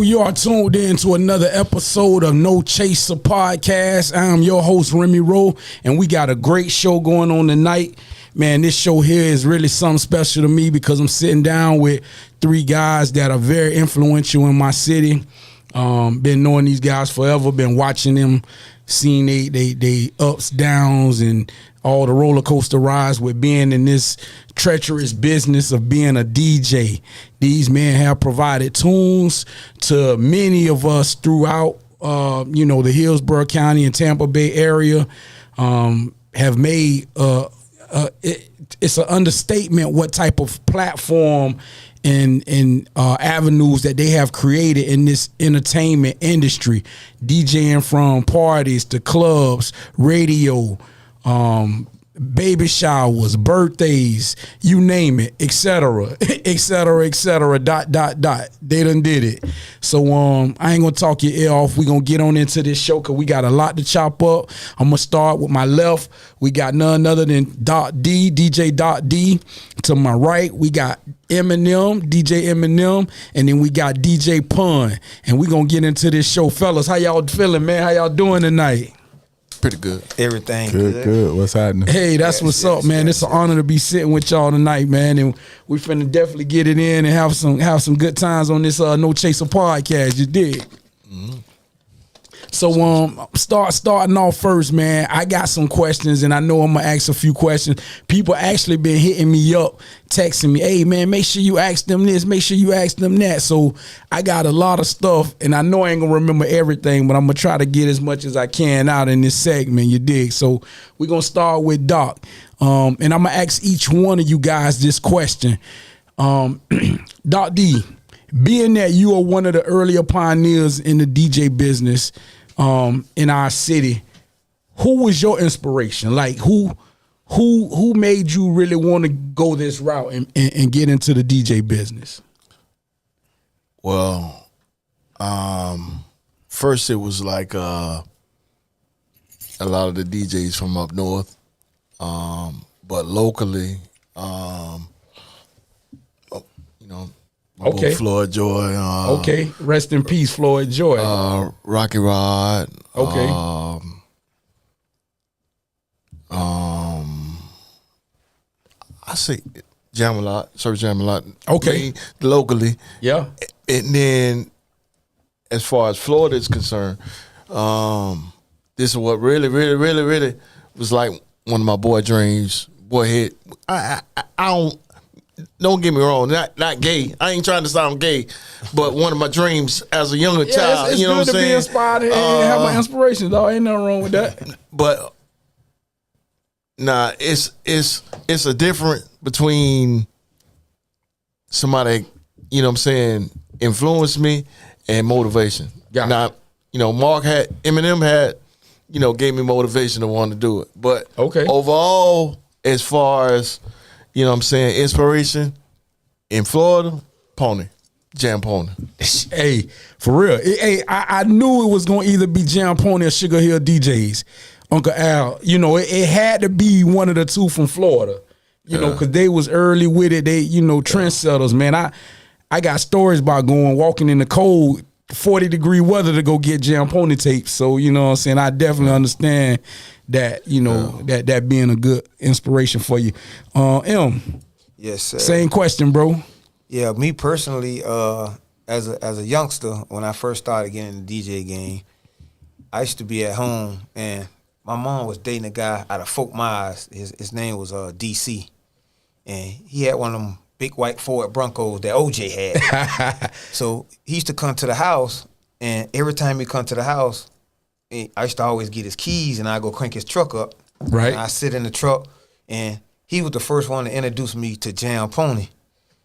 You are tuned in to another episode of No Chaser Podcast. I am your host, Remy Rowe, and we got a great show going on tonight. Man, this show here is really something special to me because I'm sitting down with three guys that are very influential in my city. Been knowing these guys forever, been watching them, seeing they ups, downs, and all the roller coaster rides with being in this treacherous business of being a DJ. These men have provided tunes to many of us throughout, the Hillsborough County and Tampa Bay area. Have made it's an understatement what type of platform and avenues that they have created in this entertainment industry, DJing from parties to clubs, radio, baby showers, birthdays, you name it, etc., etc., etc. ... They done did it. So I ain't gonna talk your ear off. We gonna get on into this show because we got a lot to chop up. I'm gonna start with my left. We got none other than Doc D, DJ Doc D. To my right, we got Eminem, DJ Eminem, and then we got DJ Pun. And we gonna get into this show, fellas. How y'all feeling, man? How y'all doing tonight? Pretty good. Everything good. What's happening? Hey, that's what's up, man. It's an honor to be sitting with y'all tonight, man. And we finna definitely get it in and have some good times on this No Chaser podcast. You dig? Mm-hmm. So starting off first, man, I got some questions and I know I'm gonna ask a few questions. People actually been hitting me up, texting me, hey man, make sure you ask them this, make sure you ask them that. So I got a lot of stuff and I know I ain't gonna remember everything, but I'm gonna try to get as much as I can out in this segment, you dig? So we're gonna start with Doc. And I'm gonna ask each one of you guys this question. Doc D, being that you are one of the earlier pioneers in the DJ business, in our city, who was your inspiration? Like who made you really want to go this route and get into the DJ business? Well, first it was like a lot of the DJs from up north, but locally, Okay. Floyd Joy. Okay. Rest in peace, Floyd Joy. Rocky Rod. Okay. I say jam a lot. Service jam a lot. Okay. Locally. Yeah. And then as far as Florida is concerned, this is what really, really, really, really was like one of my boy dreams. Boyhead. I don't get me wrong, not gay. I ain't trying to sound gay, but one of my dreams as a younger child. It's you know good what I'm saying? Be inspired and have my inspirations, though. Ain't nothing wrong with that. But it's a difference between somebody, you know what I'm saying, influenced me and motivation. Now, Eminem had, gave me motivation to want to do it. But overall, as far as you know what I'm saying, inspiration in Florida, Jam Pony. Hey, for real. Hey, I knew it was going to either be Jam Pony or Sugar Hill DJs. Uncle Al, it had to be one of the two from Florida, because they was early with it. They, trendsetters, man. I got stories about walking in the cold 40-degree weather to go get Jam Pony tapes. So, you know what I'm saying? I definitely understand that, that being a good inspiration for you. M. Yes, sir. Same question, bro. Yeah, me personally, as a youngster, when I first started getting in the DJ game, I used to be at home and my mom was dating a guy out of Fort Myers. His name was DC. And he had one of them big white Ford Broncos that OJ had. So he used to come to the house, and every time he come to the house, I used to always get his keys, and I go crank his truck up. Right. And I sit in the truck, and he was the first one to introduce me to Jam Pony.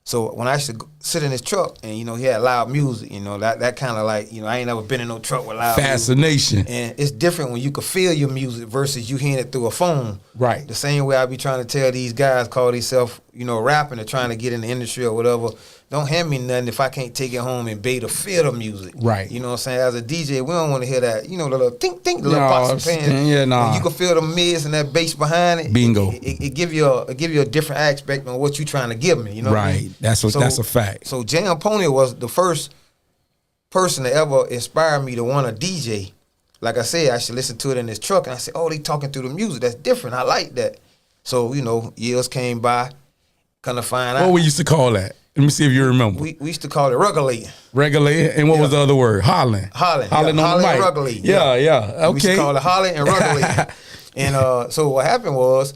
So when I used to sit in his truck, and he had loud music, that kind of like, I ain't never been in no truck with loud fascination. Music. And it's different when you can feel your music versus you hearing it through a phone. Right. The same way I be trying to tell these guys call themselves, rapping or trying to get in the industry or whatever. Don't hand me nothing if I can't take it home and bait or feel the music. Right. You know what I'm saying? As a DJ, we don't want to hear that, the little tink, the little pots and pans. Yeah, nah. When you can feel the mids and that bass behind it. Bingo. It give you a different aspect on what you trying to give me, Right. That's a fact. So Jam Pony was the first person that ever inspired me to want to DJ. Like I said, I should listen to it in this truck, and I said, oh, they talking through the music. That's different. I like that. So, years came by, kind of find out. What we used to call that? Let me see if you remember. We used to call it regulating. Regulating, and what was the other word? Hollering. Hollering on the mic. And regulating. Yeah. Okay. We used to call it hollering and regulating. And so what happened was,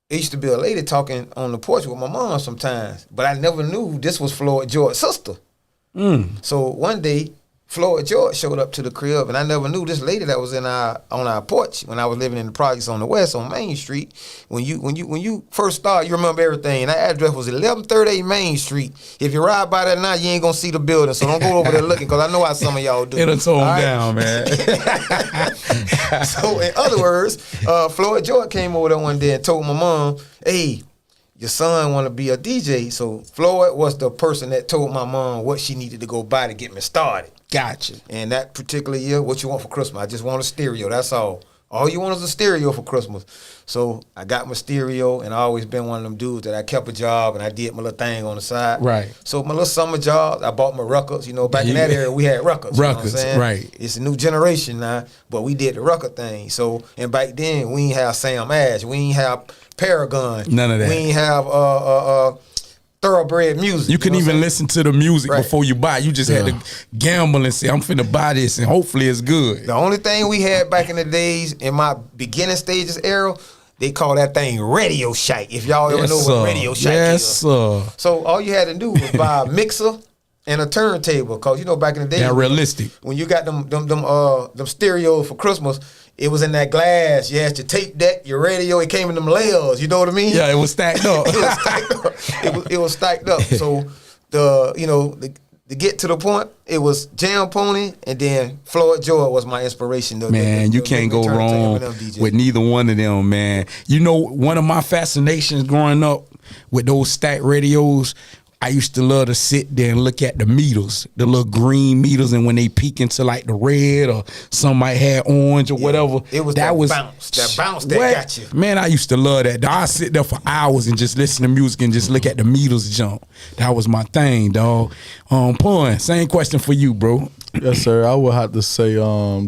there used to be a lady talking on the porch with my mom sometimes, but I never knew this was Floyd George's sister. So one day, Floyd George showed up to the crib, and I never knew this lady that was on our porch when I was living in the projects on the west on Main Street. When you first started, you remember everything. That address was 1138 Main Street. If you ride by that now, you ain't gonna see the building, so don't go over there looking, because I know how some of y'all do. It'll tone down, man. So in other words, Floyd George came over there one day and told my mom, hey, your son want to be a DJ. So Floyd was the person that told my mom what she needed to go buy to get me started. Gotcha. And that particular year, what you want for Christmas? I just want a stereo. That's all. All you want is a stereo for Christmas. So I got my stereo, and I always been one of them dudes that I kept a job and I did my little thing on the side. Right. So my little summer job, I bought my records. Back in that era, we had records. Records, you know what I'm saying? right. It's a new generation now, but we did the record thing. So, and back then, we ain't have Sam Ash. We ain't have Paragon. None of that. We ain't have thoroughbred music. You couldn't even listen to the music before you buy. You just had to gamble and say, I'm finna buy this, and hopefully it's good. The only thing we had back in the days, in my beginning stages era, they call that thing Radio Shack. If y'all ever know what Radio Shack is. Yes, sir. So all you had to do was buy a mixer and a turntable, because back in the day, realistic. When you got them stereos for Christmas, it was in that glass. You had your tape deck, your radio. It came in them layers. You know what I mean? Yeah, it was stacked up. It was stacked up. So to get to the point, it was Jam Pony, and then Floyd George was my inspiration. Man, you can't go wrong with neither one of them, man. One of my fascinations growing up with those stacked radios, I used to love to sit there and look at the meters, the little green meters, and when they peak into like the red, or some might have orange or whatever. It was that bounce that got you. Man, I used to love that. I sit there for hours and just listen to music and just look at the meters jump. That was my thing, dog. Pun, same question for you, bro. Yes, sir. I would have to say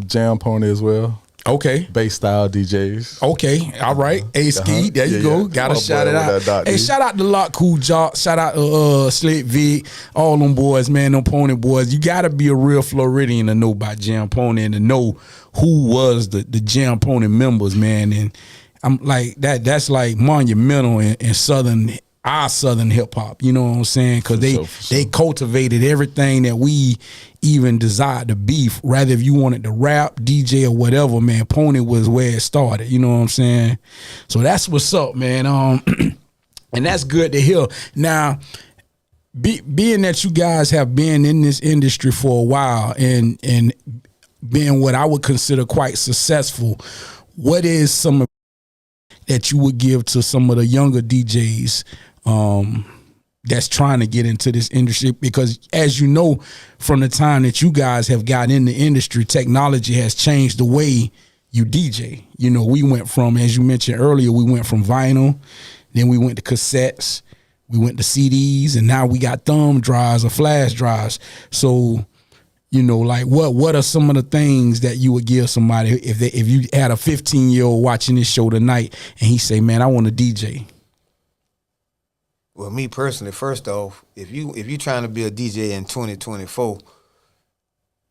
Jam Pony as well. Okay. Bass style DJs. Okay. All right. A-Ski. There you go. Gotta shout it out. Hey, shout out to Lock Cool Jock. Shout out to Slick Vic. All them boys, man. Them Pony boys. You gotta be a real Floridian to know about Jam Pony and to know who was the Jam Pony members, man. And I'm like, that's like monumental in Southern hip hop, you know what I'm saying? Because they cultivated everything that we even desired to be. Rather, if you wanted to rap, DJ, or whatever, man, Pony was where it started. You know what I'm saying? So that's what's up, man. And that's good to hear. Now, being that you guys have been in this industry for a while and being what I would consider quite successful, what is some of that you would give to some of the younger DJs that's trying to get into this industry? Because as you know, from the time that you guys have got in the industry, technology has changed the way you DJ. We went from, as you mentioned earlier, we went from vinyl, then we went to cassettes, we went to CDs, and now we got thumb drives or flash drives. So, like what are some of the things that you would give somebody if you had a 15-year-old watching this show tonight and he say, man, I want to DJ? Well, me personally, first off, if you trying to be a DJ in 2024,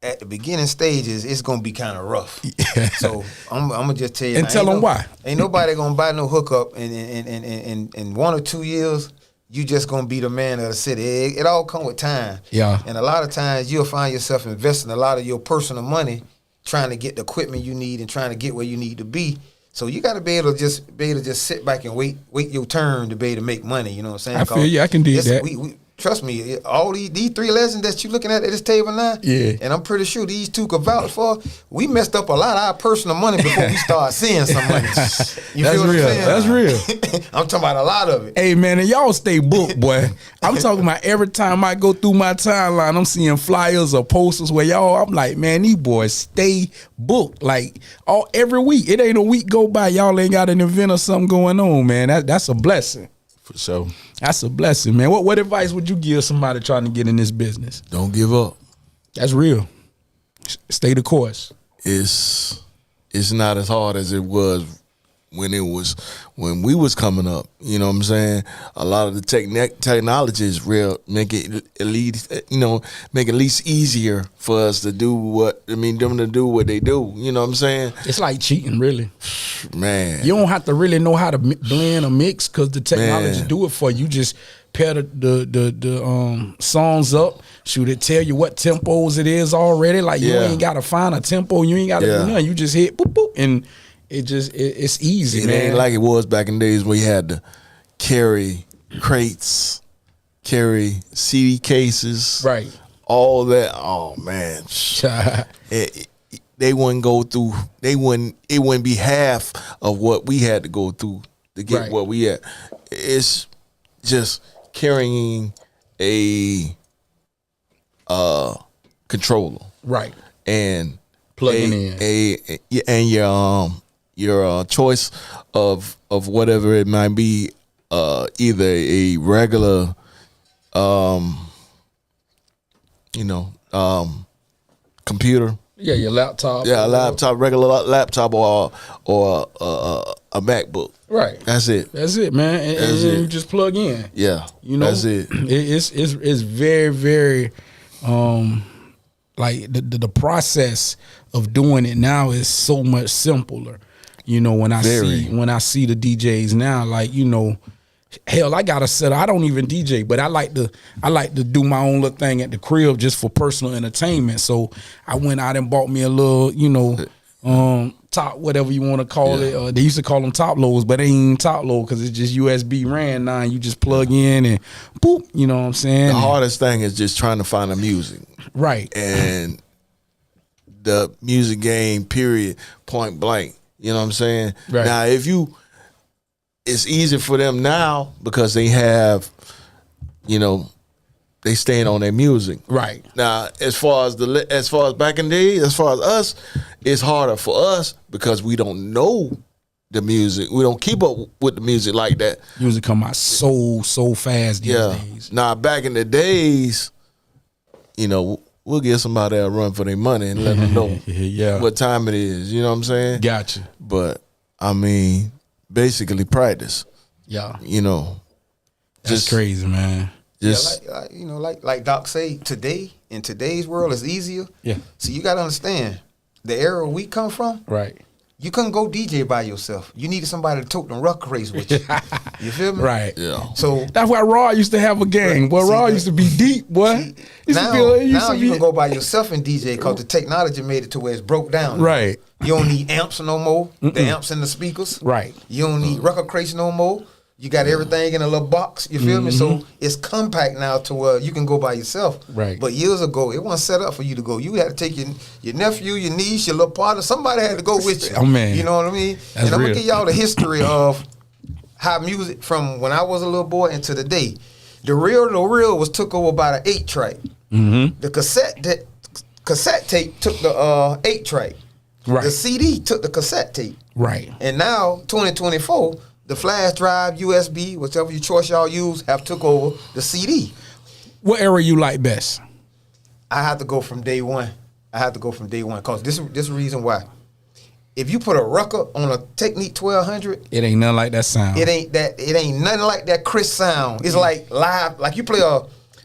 at the beginning stages, it's gonna be kind of rough. Yeah. So I'm gonna just tell you, and tell them why. Ain't nobody gonna buy no hookup in 1 or 2 years. You just gonna be the man of the city. It all come with time. Yeah. And a lot of times you'll find yourself investing a lot of your personal money trying to get the equipment you need and trying to get where you need to be. So you got to be able to just sit back and wait your turn to be able to make money. You know what I'm saying? I feel you. I can do that. We trust me. All these three legends that you looking at this table now, yeah, and I'm pretty sure these two could vouch for. We messed up a lot of our personal money before we start seeing some money. You That's feel real. what I'm saying? That's real. I'm talking about a lot of it. Hey man, and y'all stay booked, boy. I'm talking about every time I go through my timeline, I'm seeing flyers or posters where y'all. I'm like, man, these boys stay booked like every week. It ain't a week go by y'all ain't got an event or something going on, man. That's a blessing. For sure. That's a blessing, man. What advice would you give somebody trying to get in this business? Don't give up. That's real. Stay the course. It's not as hard as it was when we was coming up. You know what I'm saying? A lot of the technology is real, make it at least easier for us to do them to do what they do. You know what I'm saying? It's like cheating, really. Man, you don't have to really know how to blend or mix because the technology do it for you. You just pair the songs up, shoot it, tell you what tempos it is already. Like you ain't gotta find a tempo, you ain't gotta do nothing. You just hit boop boop and it's easy, man. It ain't like it was back in days where you had to carry crates, carry CD cases, right? All that. Oh man, they wouldn't go through. It wouldn't be half of what we had to go through to get what we had. It's just carrying a controller, right, and plugging in, and your choice of whatever it might be, either a regular, computer. Yeah, your laptop. Yeah, regular laptop, or a MacBook. Right. That's it. That's it, man. And you just plug in. Yeah. That's it. It's very, very, like the process of doing it now is so much simpler. When I see the DJs now, like, hell, I got a set. I don't even DJ, but I like to do my own little thing at the crib just for personal entertainment. So I went out and bought me a little, top, whatever you want to call it. They used to call them top loads, but they ain't top load because it's just USB ran now. And you just plug in and boop. You know what I'm saying? The hardest thing is just trying to find the music, right? And the music game, period, point blank. You know what I'm saying? Right. Now, it's easy for them now because they have, they staying on their music. Right. Now, as far as back in the day, as far as us, it's harder for us because we don't know the music. We don't keep up with the music like that. Music come out so fast these days. Now, back in the days, we'll give somebody a run for their money and let them know what time it is. You know what I'm saying? Gotcha. But, I mean, basically practice. Yeah. That's crazy, man. Just like Doc say, in today's world is easier. Yeah. So you gotta understand the era we come from. Right. You couldn't go DJ by yourself. You needed somebody to tote them ruck race with you. You feel me? Right. Yeah. So that's why Raw used to have a gang. Right. Well, Raw used to be deep, boy. Now you can go by yourself and DJ because the technology made it to where it's broke down. Right. You don't need amps no more. The amps and the speakers. Right. You don't need record crates no more. You got everything in a little box. You feel me? So it's compact now to where you can go by yourself. Right. But years ago, it wasn't set up for you to go. You had to take your nephew, your niece, your little partner. Somebody had to go with you. Oh, man. You know what I mean? That's and I'm real. going to give y'all the history of how music from when I was a little boy into the day. The real was took over by the 8-track. Mm-hmm. The cassette tape took the 8-track. Right. The CD took the cassette tape. Right. And now, 2024, the flash drive, USB, whichever your choice y'all use, have took over the CD. What era you like best? I have to go from day one. Because this is the reason why. If you put a record on a Technique 1200, it ain't nothing like that sound. It ain't nothing like that crisp sound. It's like live, like you play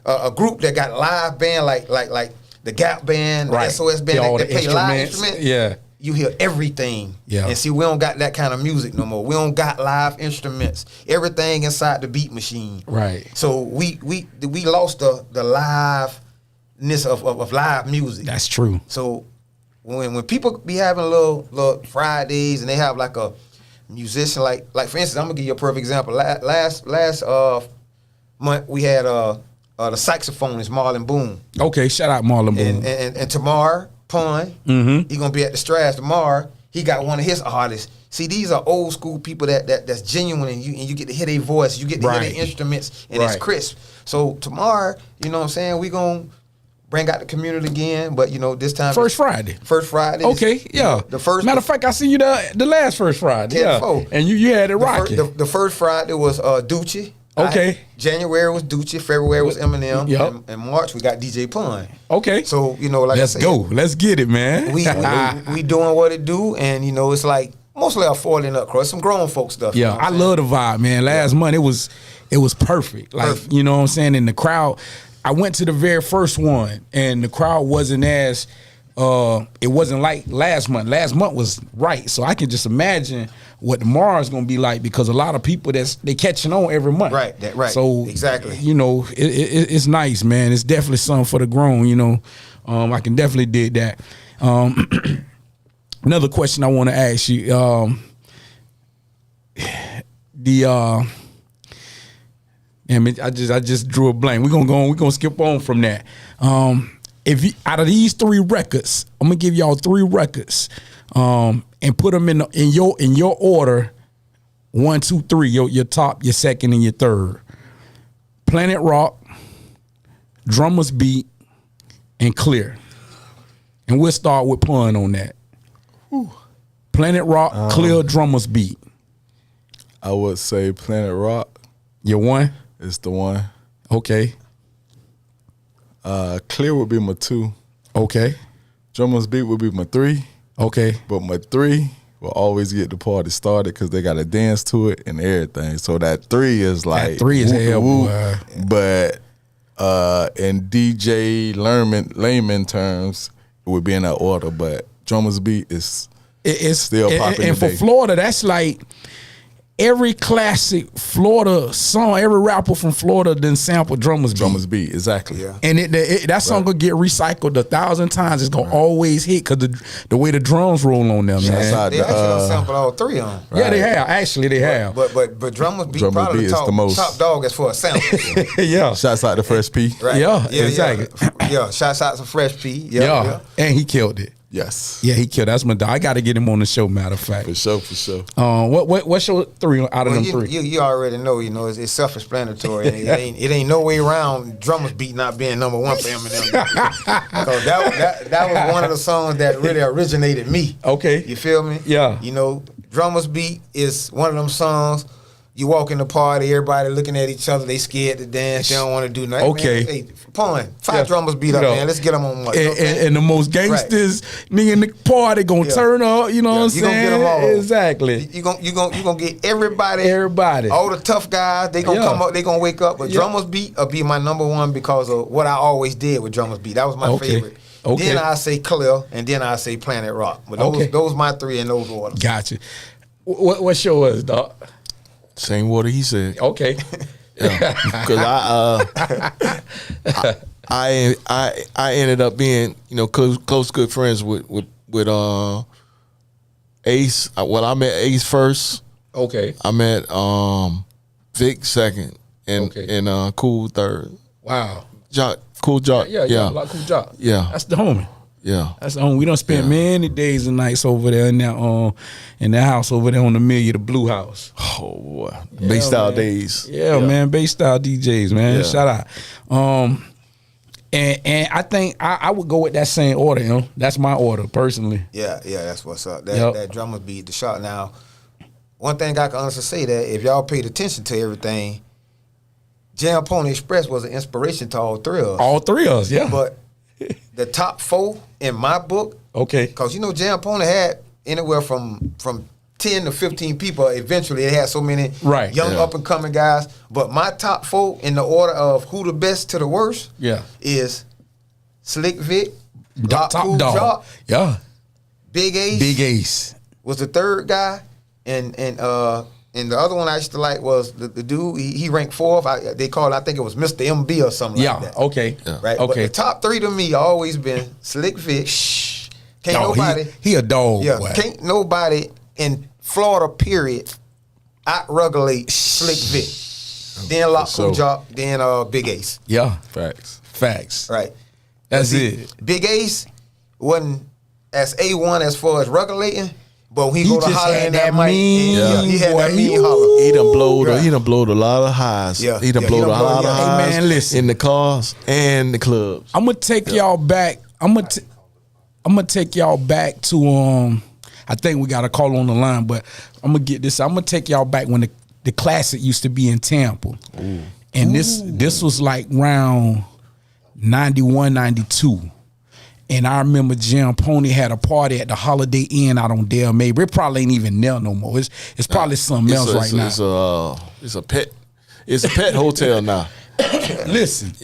a group that got live band like the Gap band, the SOS band, they play live instruments. Yeah. You hear everything. Yeah. And see, we don't got that kind of music no more. We don't got live instruments. Everything inside the beat machine. Right. So we lost the liveness of live music. That's true. So when people be having little Fridays and they have like a musician like for instance, I'm gonna give you a perfect example. Last month we had the saxophonist Marlon Boone. Okay, shout out Marlon Boone. And Tamar Pun, he gonna be at the Strads tomorrow. He got one of his artists. See, these are old school people that's genuine, and you get to hear their voice, you get to hear their instruments, and it's crisp. So tomorrow, you know what I'm saying, we gonna bring out the community again, but this time First Friday. Okay, yeah. The first matter of fact, I seen you the last First Friday. 10-4. And you had it rocking. The first Friday was Ducci. Okay. January was Ducci, February was Eminem, Yep. and March we got DJ Pun. Okay. So, you know, like let's I said, go. Let's get it, man. we doing what it do, and you know, it's like mostly our falling up cross, some grown folk stuff. Yeah, you know what I I'm love the vibe, man. Last month it was perfect. Like, Perfect. you know what I'm saying? And the crowd, I went to the very first one and the crowd wasn't as it wasn't like last month. Last month was right. So I can just imagine what tomorrow's gonna be like, because a lot of people they catching on every month. Right, right. So exactly. You know, it's nice, man. It's definitely something for the grown, you know. I can definitely dig that. Another question I want to ask you, I just drew a blank. We're gonna skip on from that. If you, out of these 3 records, I'm gonna give y'all 3 records, and put them in your order, 1, 2, 3. Your top, your second, and your third. Planet Rock, Drummer's Beat, and Clear. And we'll start with Pun on that. Whew. Planet Rock, Clear, Drummer's Beat. I would say Planet Rock. Your one? It's the one. Okay. Clear would be my 2. Okay. Drummer's Beat would be my 3. Okay. But my 3 will always get the party started because they got to dance to it and everything. So that 3 is like That 3 is hell, boy. But in DJ layman terms, it would be in that order. But Drummer's Beat is It's still popping and for today. Florida, that's like every classic Florida song, every rapper from Florida then sample Drummer's Beat. Exactly. Yeah. And that song gonna get recycled 1,000 times. It's gonna always hit because the way the drums roll on them, man. Outside They actually done sampled all 3 of them. Yeah, they have. Actually, they have. But Drummer's Beat Drummer's probably Beat is the most. top dog as far as sample. Yeah. Shouts out to Fresh P. Right. Yeah, exactly. Yeah, shouts out to Fresh P. Yeah. And he killed it. Yes. Yeah, he killed. That's my dog. I got to get him on the show. Matter of fact. For sure. What's your 3 out of them 3? You already know. You know, it's self-explanatory. And it ain't no way around Drummer's Beat not being number 1 for Eminem. Because that was one of the songs that really originated me. Okay. You feel me? Yeah. You know, Drummer's Beat is one of them songs. You walk in the party, everybody looking at each other. They scared to dance. They don't want to do nothing. Okay. Man, hey, Pun, 5 drummers beat up, man. Let's get them on one. And the most gangsters, nigga in the party gonna turn up. You know what I'm saying? Gonna get them all. Exactly. You gonna get everybody. Everybody. All the tough guys. They gonna come up. They gonna wake up. But Drummers Beat will be my number 1 because of what I always did with Drummers Beat. That was my favorite. Okay. Then I say Clear, and then I say Planet Rock. But those my 3 in those orders. Gotcha. What's yours, dog? Same water he said. Okay. Yeah. Because I ended up being, you know, close good friends with Ace. Well, I met Ace first. Okay. I met Vic second and Cool third. Wow. Jock, Cool Jock. Yeah. Like Cool Jock. Yeah. That's the homie. Yeah. That's the homie. We done spent many days and nights over there in that house over there on the Amelia, the Blue House. Oh boy. Bass style days. Yeah, man. Bass style DJs, man. Yeah. Shout out. And I think I would go with that same order, you know. That's my order, personally. Yeah, that's what's up. That Drummers Beat the shot. Now, one thing I can honestly say that if y'all paid attention to everything, Jam Pony Express was an inspiration to all 3 of us. All 3 of us, yeah. But the top 4 in my book, okay, because you know Jam Pony had anywhere from 10 to 15 people. Eventually, it had so many young up and coming guys. But my top 4 in the order of who the best to the worst, is Slick Vic, top Cool dog, Jock, Big Ace was the 3rd guy, and the other one I used to like was the dude. He ranked 4th. I think it was Mr. MB or something like that. Okay. Right. Okay. But the top 3 to me always been Slick Vic. Can't nobody. He a dog. Yeah. Boy. Can't nobody in Florida period out-regulate Slick Vic. Then Lock Cool Jock. Then Big Ace. Yeah. Facts. Right. That's it. Big Ace wasn't as A1 as far as regulating. But when he go to holler in that mic, he had that mean holler. He done blowed a lot of highs. Yeah. He done blowed a lot of highs. Hey man, listen. In the cars and the clubs. I'm gonna take y'all back. I'm gonna take y'all back to I think we got a call on the line, but I'm gonna get this. I'm gonna take y'all back when the Classic used to be in Tampa. Ooh. And this was like round 91, 92. And I remember Jim Pony had a party at the Holiday Inn out on Del Mabry. It probably ain't even there no more. It's probably something else right now. It's a pet hotel now. Listen,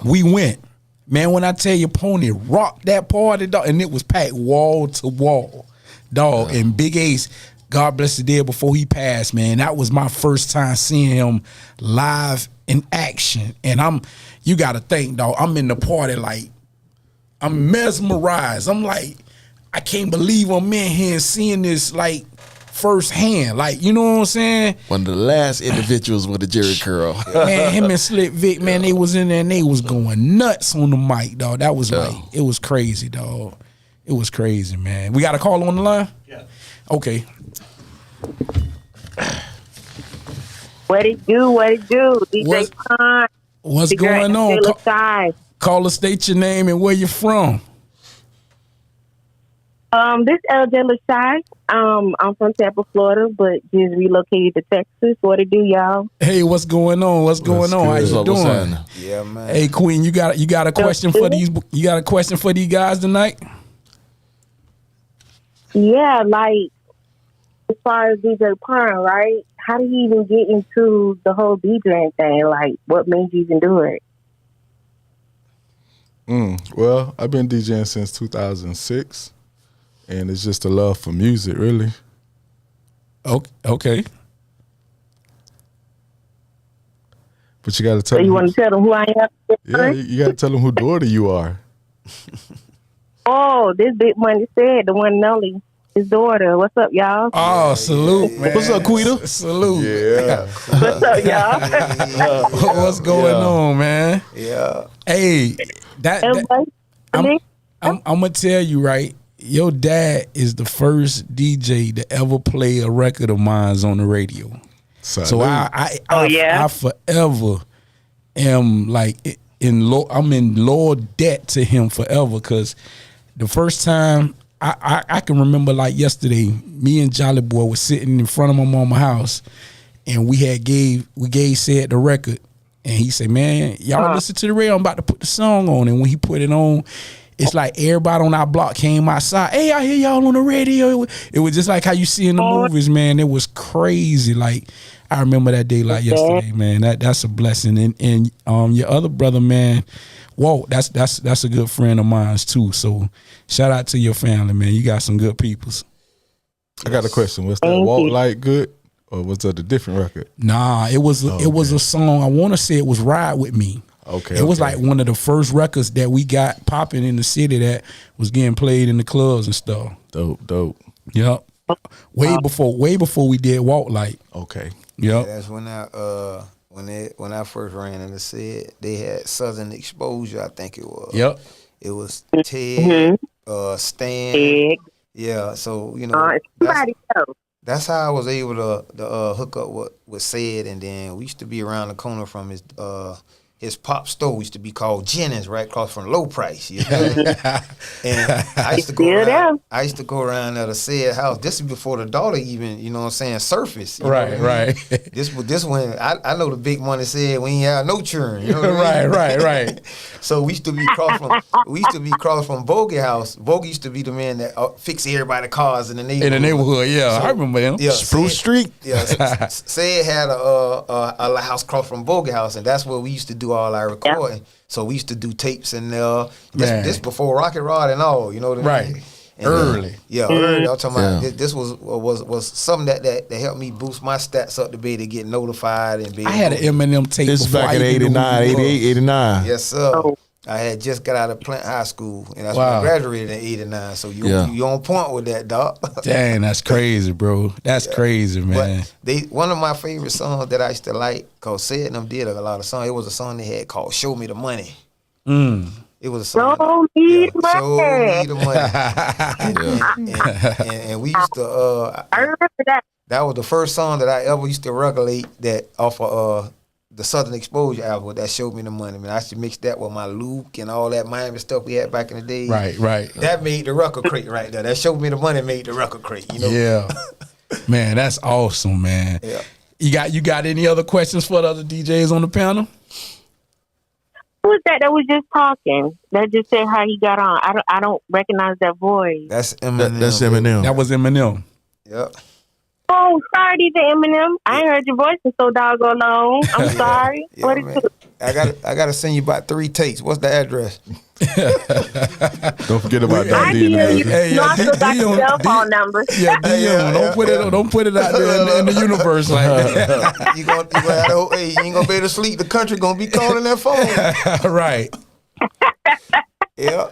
we went. Man, when I tell you Pony rocked that party, dog, and it was packed wall to wall, dog. Yeah. And Big Ace, God bless the dead before he passed, man. That was my first time seeing him live in action. And you got to think, dog, I'm in the party like, I'm mesmerized. I'm like, I can't believe I'm in here and seeing this like firsthand. Like, you know what I'm saying? One of the last individuals with a Jerry curl. Man, him and Slick Vic, man, they was in there and they was going nuts on the mic, dog. That was like, it was crazy, dog. It was crazy, man. We got a call on the line? Yeah. Okay. What it do? DJ Pond. What's going on? Call us, state your name and where you're from. This LJ Lashai. I'm from Tampa, Florida, but just relocated to Texas. What it do, y'all? Hey, what's going on? What's going on? How you doing? Yeah, man. Hey, Queen, you got a question for these? You got a question for these guys tonight? Yeah, like as far as DJ Pond, right? How did he even get into the whole DJing thing? Like, what made you even do it? Well, I've been DJing since 2006, and it's just a love for music, really. Okay. But you got to tell them. So you want to tell them who I am? Yeah, you got to tell them who daughter you are. Oh, this Big Money said, the one and only, his daughter. What's up, y'all? Oh, salute, man. What's up, Quita? Salute. Yeah. What's up, y'all? What's going on, man? Yeah. Hey, I'm gonna tell you, right? Your dad is the first DJ to ever play a record of mine on the radio. So I forever am like I'm in loyal debt to him forever, because the first time I can remember like yesterday, me and Jolly Boy was sitting in front of my mama's house, and we gave Said the record, and he said, "Man, y'all listen to the radio. I'm about to put the song on." And when he put it on, it's like everybody on our block came outside. Hey, I hear y'all on the radio. It was just like how you see in the movies, man. It was crazy. Like, I remember that day like yesterday, man. That's a blessing. And your other brother, man, Walt, that's a good friend of mine too. So shout out to your family, man. You got some good peoples. I got a question. Was that Walt like good, or was that a different record? Nah, it was a song. I want to say it was Ride With Me. Okay. It was like one of the first records that we got popping in the city that was getting played in the clubs and stuff. Dope. Yep. Way before we did Walk Like. Okay. Yep. That's when I first ran in the Said, they had Southern Exposure, I think it was. Yep. It was Ted, Stan. Yeah, so that's how I was able to hook up with Said, and then we used to be around the corner from his pop store used to be called Jennings, right across from Low Price. You know? And I used to go around there to Said house. This is before the daughter even, you know what I'm saying, surfaced. Right. This when I know the Big Money said we ain't have no churn. You know what I mean? Right. So we used to be across from Bogey house. Bogey used to be the man that fix everybody's cars in the neighborhood. Yeah, so, I remember him. Yeah, Spruce Street. Yeah, Said had a house across from Bogey house, and that's where we used to do all our recording. Yep. So we used to do tapes and this before Rocket Rod and all, you know what I mean? Right. And, early. Early. I'm talking about this was something that helped me boost my stats up to be to get notified and be. I had an Eminem tape. This is back in 89, 88, 89. Yes, sir. Oh. I had just got out of Plant High School, and that's when I graduated in 89. So you on point with that, dog. Dang, that's crazy, bro. That's crazy, man. But one of my favorite songs that I used to like, cause Said and them did a lot of songs. It was a song they had called "Show Me the Money." It was a song. Show me the money. and we used to. I remember that. That was the first song that I ever used to regulate that off of the Southern Exposure album. That Showed Me the Money. Man, I used to mix that with my Luke and all that Miami stuff we had back in the day. Right. That made the record crate right there. That Showed Me the Money made the record crate. You know. Yeah. Man, that's awesome, man. Yeah. You got any other questions for the other DJs on the panel? Who was that was just talking? That just said how he got on. I don't recognize that voice. That's Eminem. That's Eminem. That was Eminem. Yep. Oh, sorry, DJ Eminem. I ain't heard your voice in so doggone long. I'm sorry. Yeah, What is man. it? I gotta send you about 3 tapes. What's the address? Don't forget about I that, hear you. D. Hey, No, I still got your cell phone number. Yeah, DM. Don't put it out there in the universe like that. You ain't gonna be able to sleep. The country gonna be calling that phone. Right. Yeah.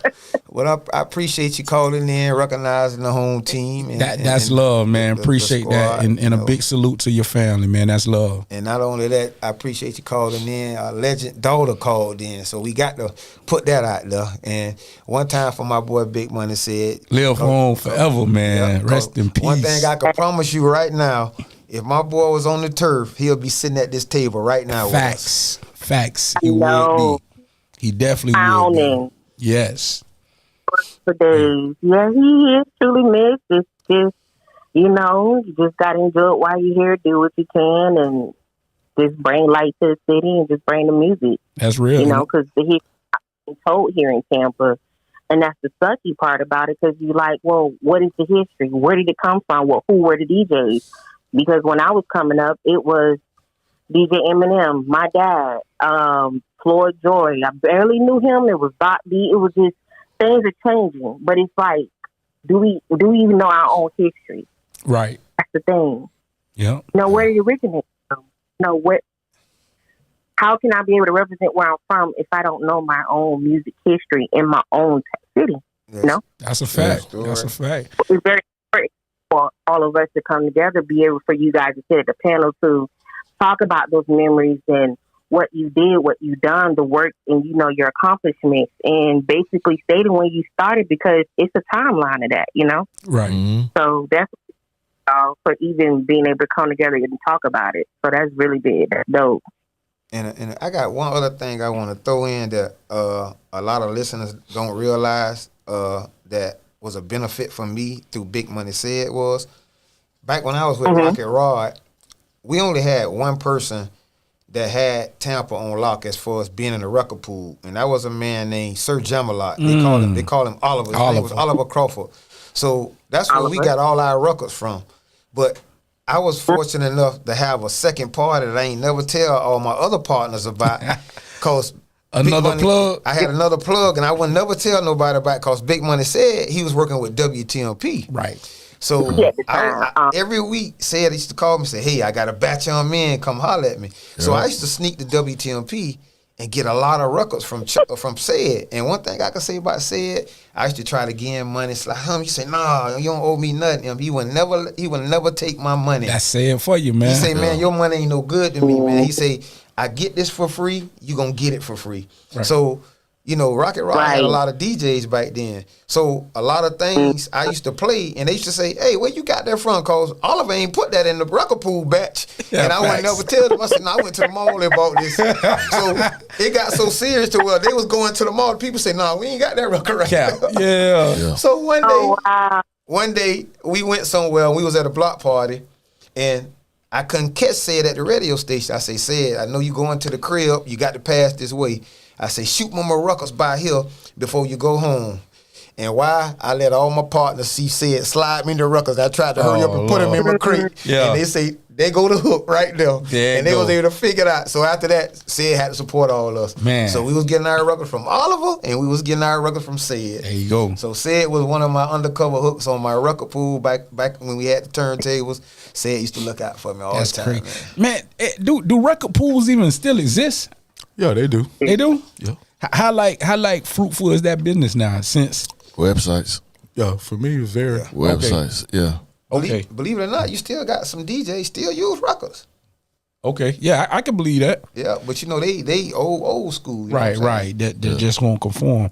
Well, I appreciate you calling in, recognizing the home team. And, That's and love, man. the Appreciate squad, that. And you a know. big salute to your family, man. That's love. And not only that, I appreciate you calling in. Our legend daughter called in, so we got to put that out there. And one time for my boy Big Money said, Live on forever, man. Yeah, Rest in peace. One thing I can promise you right now, if my boy was on the turf, he'll be sitting at this table right now with us. Facts. He would No. be. He definitely would Pounding. be. Yes. For days. Yeah, he is truly missed. It's just, you just got to enjoy it while you're here. Do what you can and just bring light to the city and just bring the music. That's real. Because the history is told here in Tampa. And that's the sucky part about it because you're like, well, what is the history? Where did it come from? Well, who were the DJs? Because when I was coming up, it was DJ Eminem, my dad, Floyd Joy. I barely knew him. It was Doc B. It was just, things are changing, but it's like, do we even know our own history? Right. That's the thing. Yeah. Where it originated from? How can I be able to represent where I'm from if I don't know my own music history in my own city? Yes. That's a fact. That's a fact. It's very important for all of us to come together, be able for you guys to sit at the panel to talk about those memories and what you did, what you done, the work, and your accomplishments, and basically stating when you started because it's a timeline of that, Right. Mm-hmm. So that's for even being able to come together and talk about it. So that's really big. That's dope. And I got one other thing I want to throw in that a lot of listeners don't realize that was a benefit for me through Big Money Said was back when I was with Rocket Rod, we only had one person that had Tampa on lock as far as being in the record pool, and that was a man named Sir Jamalot. They call him Oliver. His name was Oliver Crawford. So that's where we got all our records from. But I was fortunate enough to have a second party that I ain't never tell all my other partners about, cause Another plug. I had another plug, and I would never tell nobody about because Big Money Said he was working with WTMP. Right. So every week, Said used to call me and say, hey, I got a batch on men, come holler at me. Yeah. So I used to sneak to WTMP and get a lot of records from Said. And one thing I can say about Said, I used to try to give him money. It's like, you say, nah, you don't owe me nothing. He would never take my money. That's Said for you, man. He say, man, your money ain't no good to me, man. He say, I get this for free, you gonna get it for free. Right. So, Rocket Rock had a lot of DJs back then. So a lot of things I used to play, and they used to say, hey, where you got that from? Because Oliver ain't put that in the record pool batch. Yeah, and I would never tell them. I said, no, I went to the mall and bought this. So it got so serious to where they was going to the mall. People say, no, we ain't got that record right now. Yeah. So one day we went somewhere, we was at a block party, and I couldn't catch Said at the radio station. I say, Said, I know you going to the crib. You got to pass this way. I say, shoot my records by here before you go home. And why? I let all my partners see Said slide me the records. I tried to hurry up and put them in my crate. Yeah. And they say, they go to hook right there. And they was able to figure it out. So after that, Said had to support all of us. Man. So we was getting our records from Oliver, and we was getting our records from Said. There you go. So Said was one of my undercover hooks on my record pool back when we had the turntables. Said used to look out for me all the time. That's man, do record pools even still exist? Yeah, they do. They do? Yeah. How fruitful is that business now since websites? Yeah, for me it's very websites. Okay. Yeah. Okay. Believe it or not, you still got some DJs still use records. Okay. Yeah, I can believe that. Yeah, but they old school. Right. That just won't conform.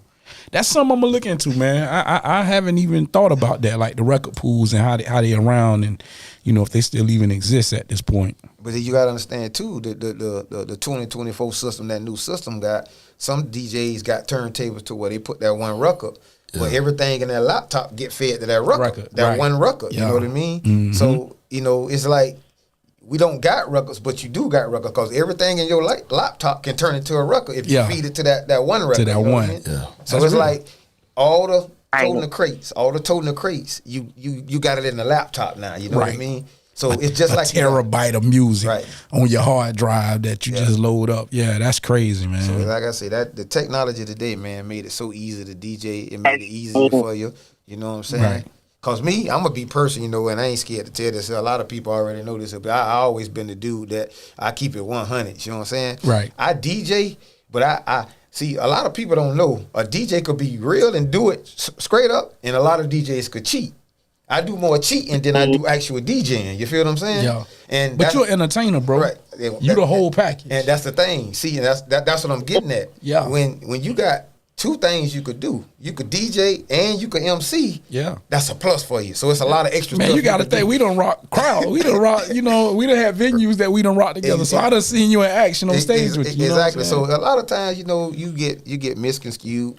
That's something I'm gonna look into, man. I haven't even thought about that, like the record pools and how they around, and if they still even exist at this point. But you gotta understand too, the 2024 system, that new system got some DJs got turntables to where they put that one record, but everything in that laptop get fed to that record. That one record. You know what I mean? Mm-hmm. So it's like we don't got records, but you do got records because everything in your laptop can turn into a record if you feed it to that one record. To that one. I mean? Yeah. So That's it's real. like all the toting the crates, you got it in the laptop now. You know what I mean? So it's just like terabyte of music on your hard drive that you just load up. Yeah, that's crazy, man. So like I say, that the technology today, man, made it so easy to DJ. It made it easier for you. You know what I'm saying? Right. Cause me, I'm gonna be person, you know, and I ain't scared to tell this. A lot of people already know this, but I always been the dude that I keep it 100. You know what I'm saying? Right. I DJ, but I see a lot of people don't know a DJ could be real and do it straight up, and a lot of DJs could cheat. I do more cheating than I do actual DJing. You feel what I'm saying? Yeah. But you're an entertainer, bro. Right. You the whole package. And that's the thing. See, and that's what I'm getting at. Yeah. When you got two things you could do, you could DJ and you could MC. Yeah. That's a plus for you. So it's a lot of extra Man, stuff. you got to think, we done rock crowd. We done rock, you know, we done have venues that we done rock together. So I done seen you in action on stage with you. Exactly. So a lot of times, you know, you get misconstrued.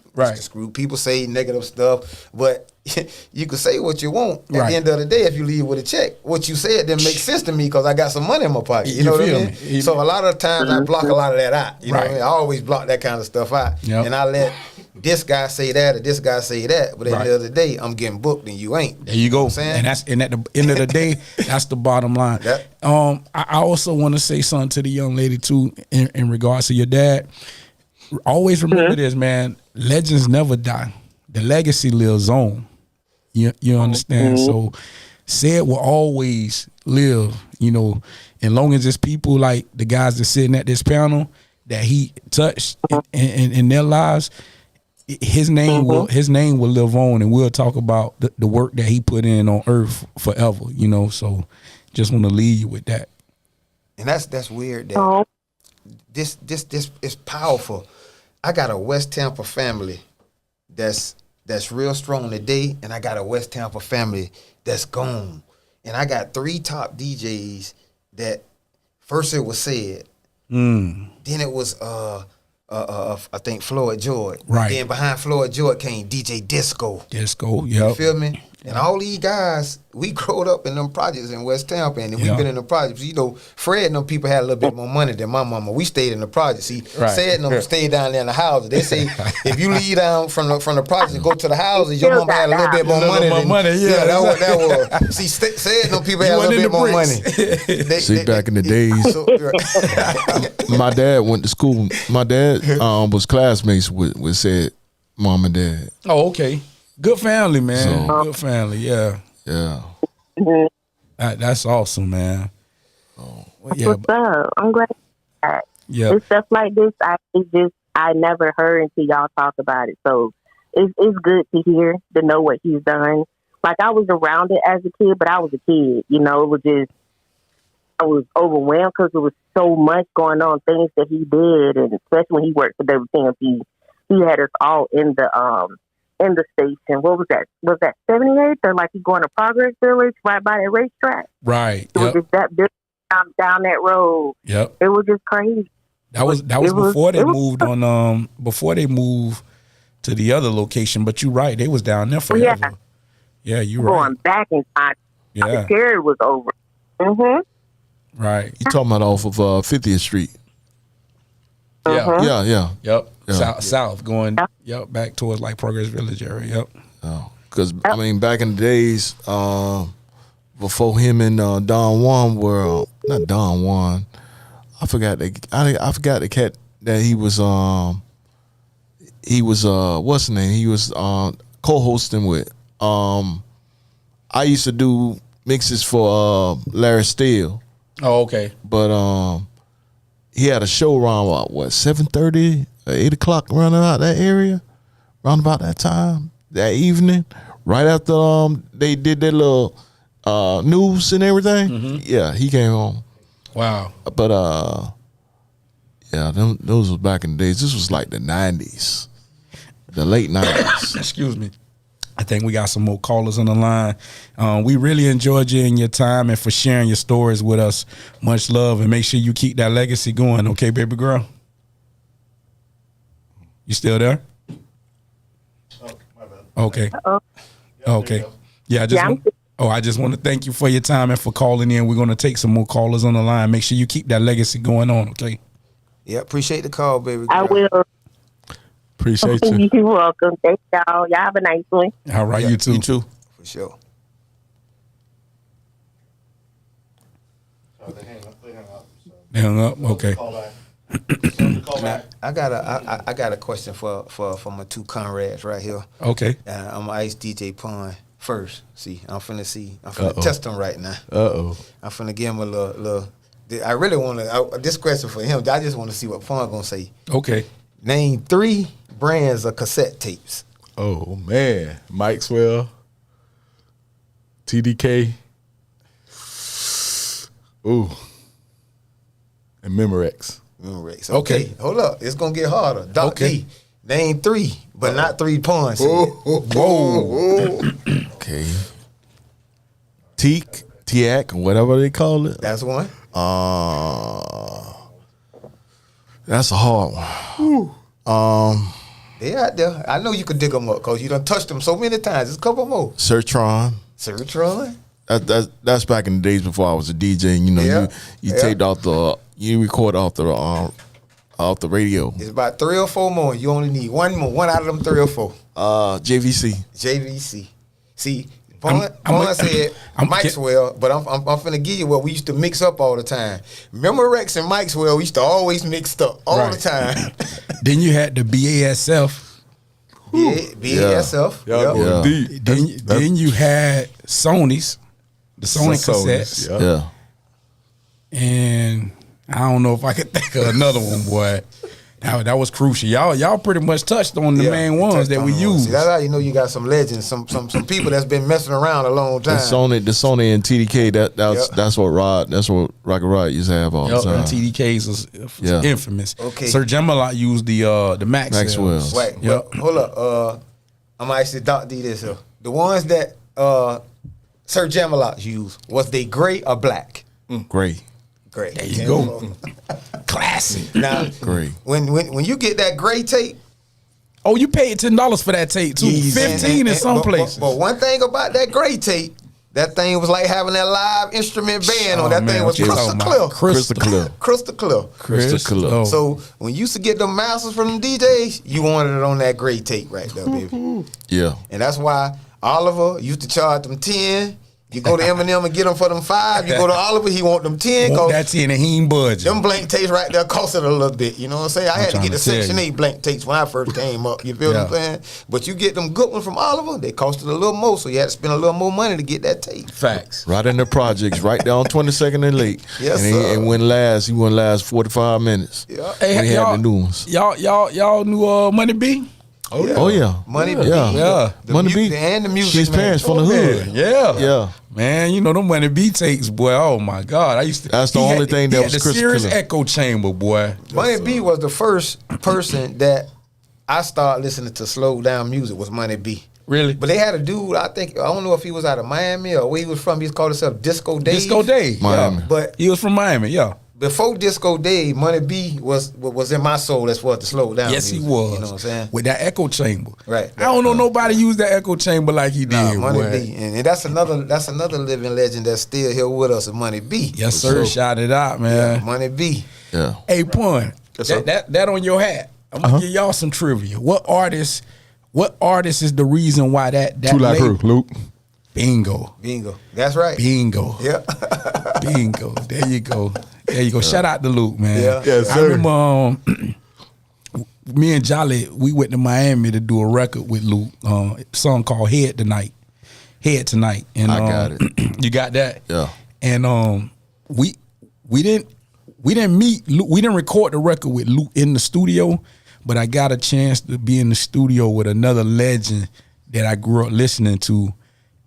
People say negative stuff, but you can say what you want. At the end of the day, if you leave with a check, what you said didn't make sense to me because I got some money in my pocket. You know what I mean? So a lot of times I block a lot of that out. You know what I mean? I always block that kind of stuff out. And I let this guy say that or this guy say that, but at the end of the day, I'm getting booked and you ain't. There you go. You know what I'm saying? And at the end of the day, that's the bottom line. I also want to say something to the young lady too in regards to your dad. Always remember this, man. Legends never die. The legacy lives on. You understand? So said will always live, you know, as long as it's people like the guys that sitting at this panel that he touched in their lives, his name will live on, and we'll talk about the work that he put in on earth forever, you know. So just want to leave you with that. And that's weird that this is powerful. I got a West Tampa family that's real strong today, and I got a West Tampa family that's gone. And I got 3 top DJs that first it was Said, then it was I think Floyd George. Right. Then behind Floyd George came DJ Disco. You feel me? And all these guys, we growed up in them projects in West Tampa, and we've been in the projects. You know, Fred and them people had a little bit more money than my mama. We stayed in the projects. See, Said and them stayed down there in the houses. They say if you leave down from the projects and go to the houses, your mama had a little bit more money. That was. See, Said and them people had a little bit more money. Back in the days, my dad went to school. My dad was classmates with Said mom and dad. Oh, okay. Good family, man. Good family, yeah. That's awesome, man. What's up? I'm glad. Yeah. It's stuff like this. I never heard until y'all talk about it. So it's good to hear, to know what he's done. Like, I was around it as a kid, but I was a kid. You know, it was just, I was overwhelmed because there was so much going on, things that he did, and especially when he worked for WTMP, he had us all in the station. What was that? Was that 78th or like you going to Progress Village right by that racetrack? Right. It was just that big down that road. Yep. It was just crazy. That was before they moved on. Before they moved to the other location. But you're right. They was down there forever. Yeah, you're right. Going back in time. Yeah. The period was over. Right. You talking about off of 50th Street? Yeah. Yep. South going back towards like Progress Village area. Yep. Because I mean, back in the days, before him and Don Juan were not Don Juan, I forgot the cat that he was what's his name? He was co-hosting with. I used to do mixes for Larry Steele. Oh, okay. But he had a show around what 7:30, 8 o'clock, around about that area, around about that time that evening, right after they did their little news and everything. Yeah, he came home. Wow. But those was back in the days. This was like the 90s, the late 90s. Excuse me. I think we got some more callers on the line. We really enjoyed you and your time and for sharing your stories with us. Much love, and make sure you keep that legacy going, okay, baby girl? You still there? Oh, my bad. Okay. Uh-oh. Okay. Yeah, Oh, I just want to thank you for your time and for calling in. We're going to take some more callers on the line. Make sure you keep that legacy going on, okay? Yeah, appreciate the call, baby girl. I will. Appreciate you. You're welcome. Thank y'all. Y'all have a nice one. All right, you too. You too. For sure. They hung up? Okay. Now, I got a question for my two comrades right here. Okay. I'm gonna ice DJ Pun first. I'm finna test him right now. Uh-oh. I'm finna give him a little. I really want to. This question for him. I just want to see what Pun gonna say. Okay. Name 3 brands of cassette tapes. Oh, man. Maxwell, TDK, ooh, and Memorex. Okay. Hold up. It's going to get harder. Doc D. Name 3, but not 3 Puns. Whoa. Okay. Tiac, whatever they call it. That's one. That's a hard one. They out there. I know you could dig them up because you done touched them so many times. There's a couple more. Sertron. That's back in the days before I was a DJ. And, you taped off you record off the radio. It's about 3 or 4 more. You only need one more. One out of them 3 or 4. JVC. See, Pun said Maxwell, but I'm finna give you what we used to mix up all the time. Memorex and Maxwell, we used to always mix up all the time. Then you had the BASF. BASF. Yeah. Deep. Then you had Sony's, the Sony cassettes. Yeah. And I don't know if I could think of another one, boy. That was crucial. Y'all pretty much touched on the main ones that we use. See, that's how you know you got some legends, some people that's been messing around a long time. The Sony and TDK, that's what Rocket Rod used to have all the time. And TDKs was infamous. Okay. Sir Gemelot used the Maxwell. Right. Yep. Hold up. I'm gonna actually Doc D this here. The ones that Sir Gemelot used, was they gray or black? Gray. Great. There you go. Classic. Now, Great. When you get that gray tape, oh, you paid $10 for that tape too. 15 in some places. But one thing about that gray tape, that thing was like having that live instrument band on. That thing was crystal clear. Crystal clear. So when you used to get them masters from them DJs, you wanted it on that gray tape right there, baby. Yeah. And that's why Oliver used to charge them 10. You go to Eminem and get them for them 5. You go to Oliver, he want them 10. Want that 10 and he ain't budget. Them blank tapes right there costed a little bit. You know what I'm saying? I had to get the Section 8 blank tapes when I first came up. You feel what I'm saying? But you get them good ones from Oliver, they costed a little more, so you had to spend a little more money to get that tape. Facts. Right in the projects, right down 22nd and Lake. Yes, and sir. He wouldn't last 45 minutes. Yeah. Hey, when he had the new ones. Y'all knew Money B? Oh yeah. Money B. Yeah. Money B. And the music. His parents from the hood. Yeah. Man, you know them Money B takes, boy. Oh my God. That's the only thing that was crystal serious clear. echo chamber, boy. Money B was the first person that I started listening to slow down music was Money B. Really? But they had a dude, I don't know if he was out of Miami or where he was from. He called himself Disco Dave. Disco Dave. Miami. Yeah. But he was from Miami, yeah. before Disco Dave, Money B was in my soul as far as to slow down. Yes, music, he was. You know what I'm saying? With that echo chamber. Right. I don't know nobody use that echo chamber like he did. Money boy. B. And that's another living legend that's still here with us, Money B. Yes, sir. Shout it out, man. Yeah, Money B. Yeah. Hey, Pun, that on your hat. I'm gonna give y'all some trivia. What artist is the reason why that True Life Crew, Luke. Bingo. That's right. Bingo. Yeah. Bingo. There you go. Shout out to Luke, man. Yeah. Yes, I sir. remember me and Jolly, we went to Miami to do a record with Luke, a song called Head Tonight. And I got it. You got that? Yeah. And we didn't meet Luke. We didn't record the record with Luke in the studio, but I got a chance to be in the studio with another legend that I grew up listening to,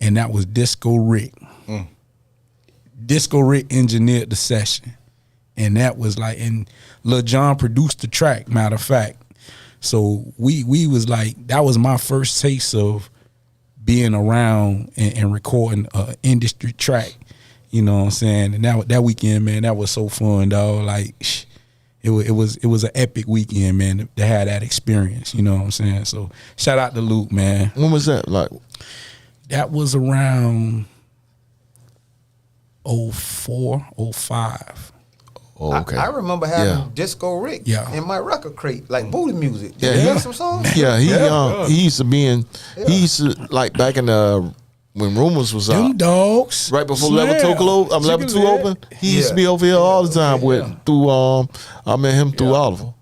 and that was Disco Rick. Disco Rick engineered the session, and that was like, and Lil Jon produced the track, matter of fact. So we was like, that was my first taste of being around and recording an industry track. You know what I'm saying? And that weekend, man, that was so fun, dog. Like, it was an epic weekend, man, to have that experience. You know what I'm saying? So shout out to Luke, man. When was that? Like, That was around 04, 05. Oh, okay. I remember having Disco Rick in my record crate, like booty music. Did you hear some songs? Yeah, he used to be in. He used to like back in the when Rumors was out. Them dogs. Right before Level 2 open. He used to be over here all the time through I met him through Oliver.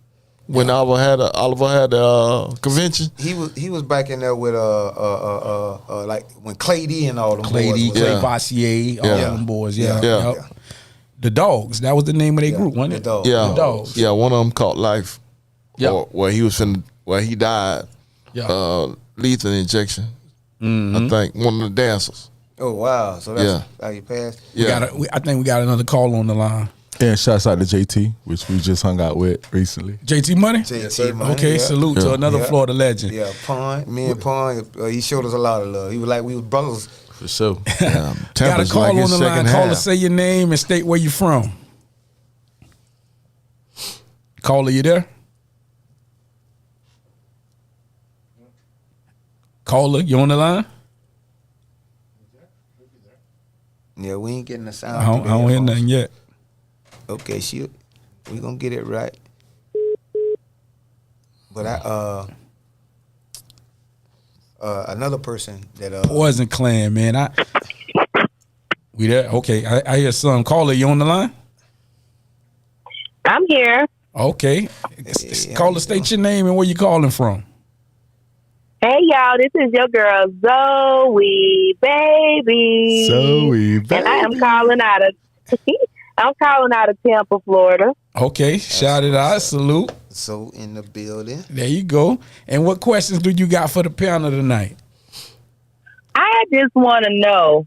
When Oliver had a convention. He was back in there with like when Clay D and all them Clay boys. D, Clay Bossier, all them boys. Yeah. The Dogs. That was the name of their group, wasn't it? The Dogs. Yeah. The Dogs. Yeah, one of them called Life. Yeah. Where he died. Yeah. Lethal injection. I think one of the dancers. Oh wow! So that's how you passed. Yeah. I think we got another call on the line. And shouts out to JT, which we just hung out with recently. JT Money? JT Money. Okay, salute to another Florida legend. Yeah, me and Pon, he showed us a lot of love. He was like we was brothers. For sure. Got a call on the line. Caller, say your name and state where you from. Caller, you there? Caller, you on the line? Yeah, we ain't getting the sound. I don't hear nothing yet. Okay, we gonna get it right. But another person that Poison Clan, man. We there? Okay, I hear some. Caller, you on the line? I'm here. Okay. Caller, state your name and where you calling from. Hey y'all, this is your girl Zoe, baby. Zoe, baby. And I am calling out of Tampa, Florida. Okay, shout it out. Salute. So in the building. There you go. And what questions do you got for the panel tonight? I just want to know,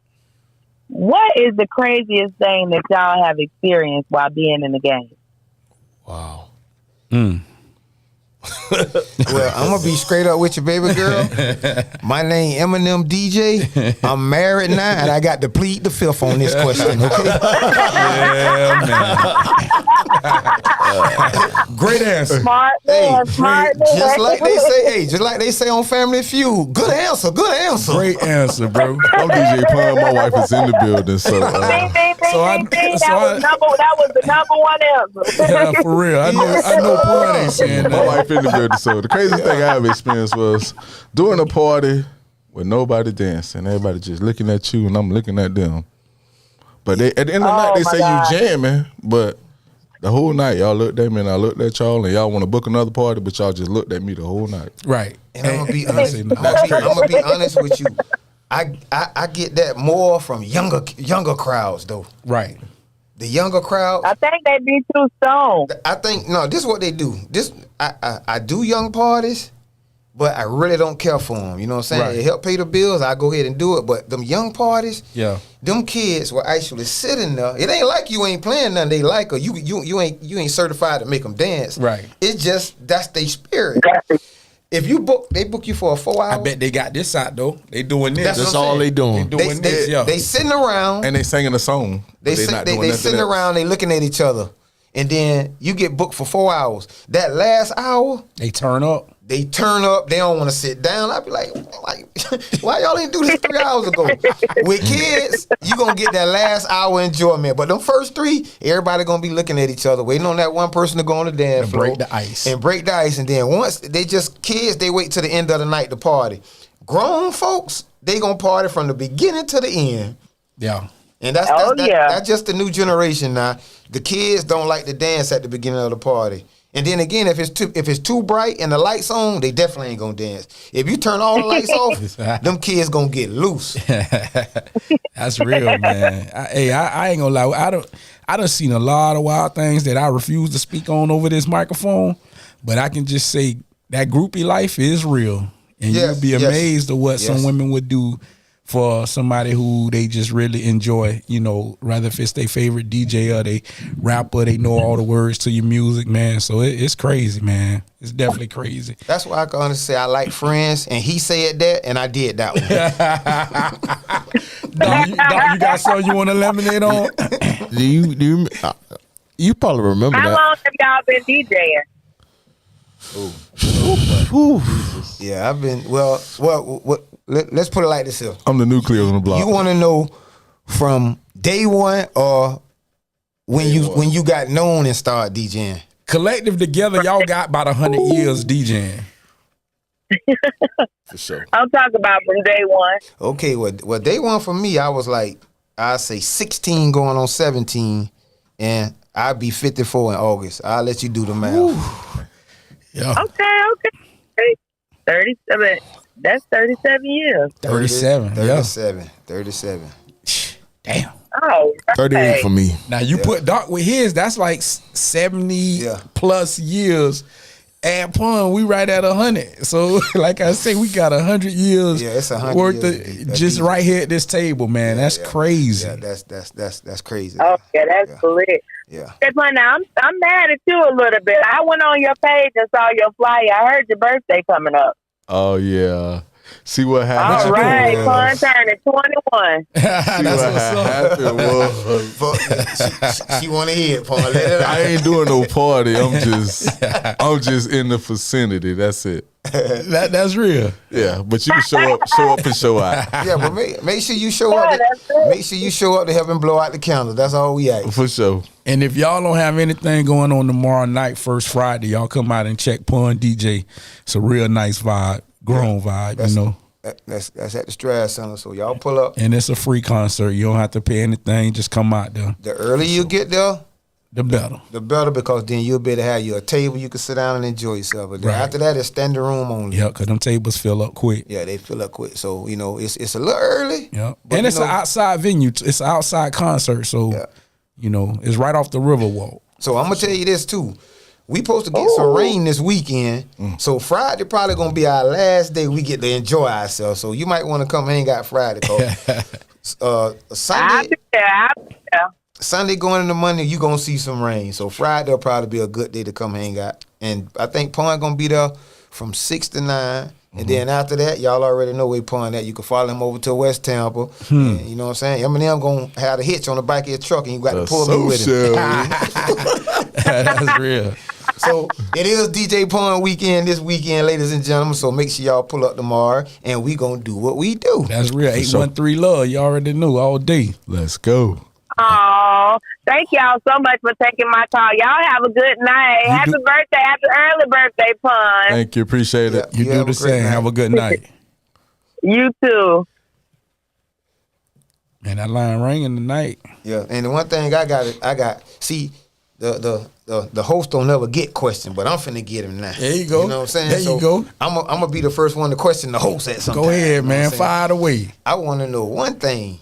what is the craziest thing that y'all have experienced while being in the game? Wow. Well, I'm gonna be straight up with you, baby girl. My name M&M DJ. I'm married now, and I got to plead the fifth on this question. Okay? Great answer. Smart man, smart man. Just like they say on Family Feud. Good answer. Great answer, bro. I'm DJ Pun. My wife is in the building, so. That was the number one answer. Yeah, for real. I know Pun ain't saying My that. wife in the building. So the craziest thing I ever experienced was doing a party with nobody dancing, everybody just looking at you, and I'm looking at them. But at the end of the night, they say you jamming, but the whole night y'all looked at me and I looked at y'all, and y'all want to book another party, but y'all just looked at me the whole night. Right. And I'm gonna be honest. I'm gonna be honest with you. I get that more from younger crowds though. Right. The younger crowd. I think they be too stoned. I think this is what they do. I do young parties, but I really don't care for them. You know what I'm saying? Right. It help pay the bills. I go ahead and do it. But them young parties, them kids will actually sit in there. It ain't like you ain't playing nothing they like, or you ain't certified to make them dance. Right. It's just that's their spirit. If they book you for a 4 hour. I bet they got this out though. They doing this. That's all they doing. They sitting around And they singing a song. They sitting around, they looking at each other, and then you get booked for 4 hours. That last hour, They turn up. they don't want to sit down. I be like, why y'all didn't do this 3 hours ago? With kids, you gonna get that last hour enjoyment, but them first three, everybody gonna be looking at each other, waiting on that one person to go on the dance floor break the ice. and then once they just kids, they wait till the end of the night to party. Grown folks, they gonna party from the beginning to the end. Yeah. And that's just the new generation now. The kids don't like to dance at the beginning of the party. And then again, if it's too bright and the lights on, they definitely ain't gonna dance. If you turn all the lights off, them kids gonna get loose. That's real, man. I ain't gonna lie. I done seen a lot of wild things that I refuse to speak on over this microphone, but I can just say that groupie life is real, and you'll be amazed at what some women would do for somebody who they just really enjoy, you know, rather if it's their favorite DJ or they rapper, they know all the words to your music, man. So it's crazy, man. It's definitely crazy. That's why I can honestly say I like Friends, and he said that, and I did that one. Doc, you got something you want to eliminate on? Do you probably remember How that? long have y'all been DJing? Yeah, I've been let's put it like this here. I'm the nuclear on the block. You want to know from Day one or when you got known and started DJing? Collective together, y'all got about 100 years DJing. For sure. I'm talking about from day one. Okay, well, day one for me, I was like, I'd say 16 going on 17, and I'd be 54 in August. I'll let you do the math. Yeah. Okay. 37. That's 37 years. 37. 37. Damn. Oh, 38 for me. Now you put Doc with his, that's like 70 plus years. At Pun, we right at 100. So, like I say, we got 100 years it's 100 worth years of just right here at this table, man. That's crazy. Yeah, that's crazy. Okay, that's lit. Yeah. Hey, Pun, now I'm mad at you a little bit. I went on your page and saw your flyer. I heard your birthday coming up. Oh yeah. See what happened. All right, Pun turning 21. That's what's up. She want to hear it, Paul. Let it out. I ain't doing no party. I'm just in the vicinity. That's it. That's real. Yeah, but you can show up and show out. Yeah, but make sure you show up. Make sure you show up to help him blow out the candles. That's all we ask. For sure. And if y'all don't have anything going on tomorrow night, first Friday, y'all come out and check Pun DJ. It's a real nice vibe, grown vibe, you know. That's at the Strad Center, so y'all pull up. And it's a free concert. You don't have to pay anything. Just come out there. The earlier you get there, the better. The better, because then you'll be able to have you a table you can sit down and enjoy yourself. But then after that, it's standing room only. Yeah, because them tables fill up quick. Yeah, they fill up quick. So, you know, it's a little early. Yeah. And it's an outside venue. It's an outside concert. So, you know, it's right off the Riverwalk. So I'm going to tell you this, too. We supposed to get some rain this weekend. So Friday probably going to be our last day we get to enjoy ourselves. So you might want to come hang out Friday. Sunday going into Monday, you going to see some rain. So Friday will probably be a good day to come hang out. And I think Pun going to be there from 6 to 9. And then after that, y'all already know where Pun at. You can follow him over to West Tampa. And, you know what I'm saying? Eminem going to have a hitch on the back of his truck, and you got to pull me with him. That's real. So it is DJ Pun weekend this weekend, ladies and gentlemen. So make sure y'all pull up tomorrow, and we going to do what we do. That's real. 813 Love. You already knew all day. Let's go. Oh, thank y'all so much for taking my call. Y'all have a good night. Happy birthday. Happy early birthday, Pun. Thank you. Appreciate it. You do the same. Have a good night. You too. Man, that line ringing tonight. Yeah, and the one thing I got. See, the host don't never get questioned, but I'm finna get him now. There you go. You know what I'm saying? There you go. I'm gonna be the first one to question the host at some time. Go ahead, you know man. Fire away. I want to know one thing.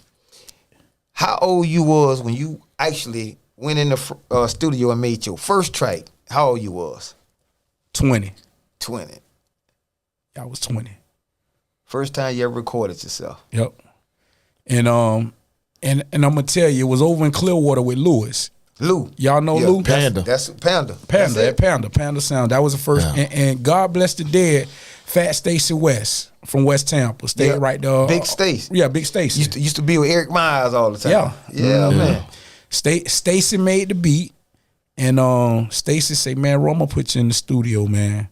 How old you was when you actually went in the studio and made your first track? How old you was? 20. 20. I was 20. First time you ever recorded yourself? Yep. And I'm gonna tell you, it was over in Clearwater with Lewis. Lou. Y'all know Lou? Panda. That's Panda. Panda Sound. That was the first. Yeah. And God bless the dead, Fat Stacy West from West Tampa. Stayed right there. Big Stacy. Yeah, Big Stacy. Used to be with Eric Myers all the time. Yeah, man. Stacy made the beat, and Stacy said, "Man, Ro, I'm gonna put you in the studio, man."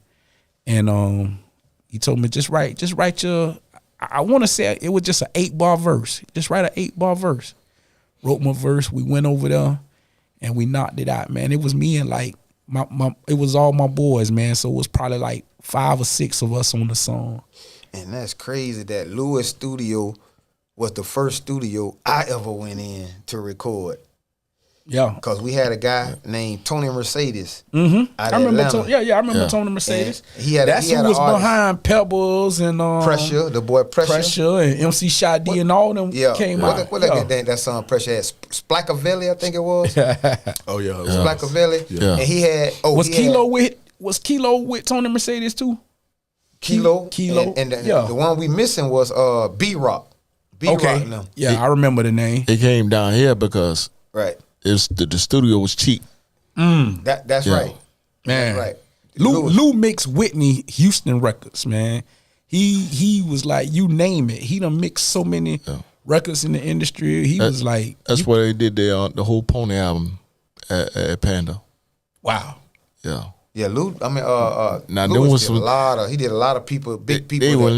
And he told me, just write your. I want to say it was just an 8-bar verse. Just write an 8-bar verse. Wrote my verse. We went over there, and we knocked it out, man. It was me and like it was all my boys, man. So it was probably like 5 or 6 of us on the song. And that's crazy that Lewis Studio was the first studio I ever went in to record. Yeah. Because we had a guy named Tony Mercedes. Mm-hmm. I remember I remember Tony Mercedes. That's who was behind Pebbles and Pressure, the boy Pressure. And MC Shadi and all them came out. What that song Pressure had? Splackavelli, I think it was. Oh yeah. Splackavelli. Yeah. And he had was Kilo with Tony Mercedes too? Kilo. And the one we missing was B-Rock. Okay. Rock. Yeah, I remember the name. It came down here because right. The studio was cheap. That's right. Man. That's right. Lou mixed Whitney Houston records, man. He was like, you name it. He done mixed so many records in the industry. He was like, that's why they did the whole Pony album at Panda. Wow. Yeah. Yeah, Lou. I mean, now Lewis did a lot of people, big people. They were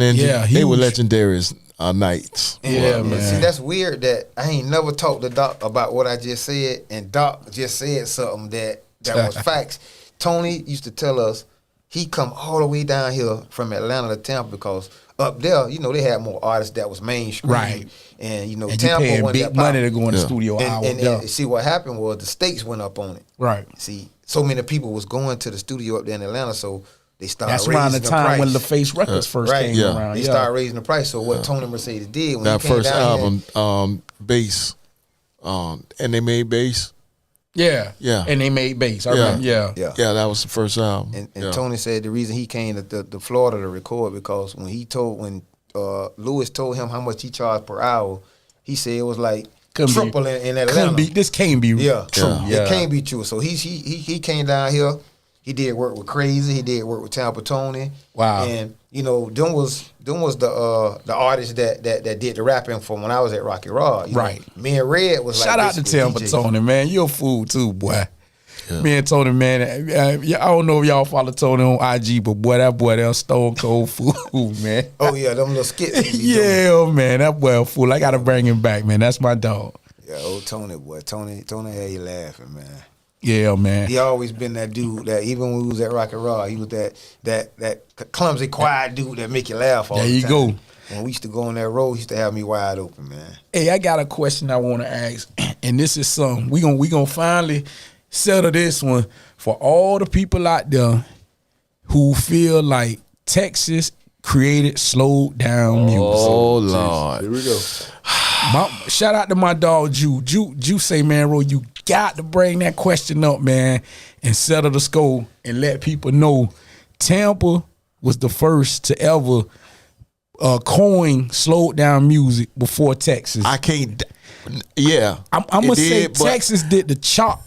legendary. nights. And see, that's weird that I ain't never talked to Doc about what I just said, and Doc just said something that was facts. Tony used to tell us he come all the way down here from Atlanta to Tampa because up there, they had more artists that was mainstream. Right. And, and Tampa you paying big money to go in the studio. And see, what happened was the stakes went up on it. Right. See, so many people was going to the studio up there in Atlanta, so they started That's raising around the time price. when LaFace Records first came around. They started raising the price. So what Tony Mercedes did when that he came first down album, bass, and they made bass. Yeah. And they made bass. I remember. Yeah, that was the first album. And Tony said the reason he came to Florida to record because when Lewis told him how much he charged per hour, he said it was like triple in Atlanta. This can't be true. It can't be true. So he came down here. He did work with Crazy. He did work with Tampa Tony. Wow. And them was the artists that did the rapping from when I was at Rocky Rod. Right. Me and Red was Shout out to Tampa Tony, man. You're a fool too, boy. Yeah. Me and Tony, man. I don't know if y'all follow Tony on IG, but boy, that boy, that stone cold fool, man. Oh yeah, them little skits. Yeah, man, that boy a fool. I gotta bring him back, man. That's my dog. Yeah, old Tony, boy. Tony had you laughing, man. Yeah, man. He always been that dude that even when we was at Rock and Roll, he was that clumsy, quiet dude that make you laugh all the time. There you go. When we used to go on that road, he used to have me wide open, man. Hey, I got a question I want to ask, and this is something we gonna finally settle this one for all the people out there who feel like Texas created slowed down music. Oh Lord, here we go. Shout out to my dog Jew. Jew say, man, Ro, you got to bring that question up, man, and settle the score and let people know Tampa was the first to ever coin slowed down music before Texas. I can't. Yeah, I'm gonna say Texas did the chop,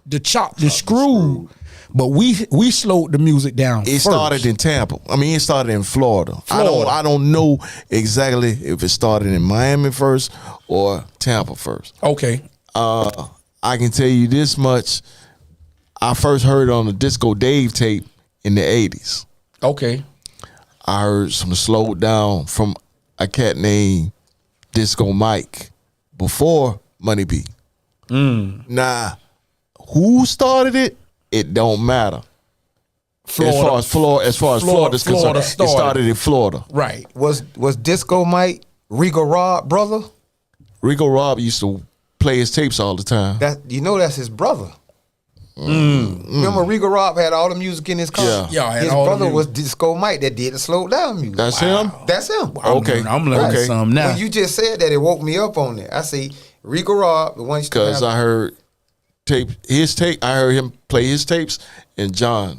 the screw. But we slowed the music down. It started in Tampa. I mean, it started in Florida. I don't know exactly if it started in Miami first or Tampa first. Okay. I can tell you this much. I first heard it on the Disco Dave tape in the 80s. Okay. I heard some slowed down from a cat named Disco Mike before Money B. Now, who started it? It don't matter. Florida, as far as Florida's concerned, it started in Florida. Right. Was Disco Mike Rigo Rob brother? Rigo Rob used to play his tapes all the time. That's his brother. Remember Rigo Rob had all the music in his car? Yeah, his brother was Disco Mike that did the slow down music. That's him? That's him. Okay. I'm learning something now. When you just said that, it woke me up on it. I say Rigo Rob, the one because I heard his tape. I heard him play his tapes, and a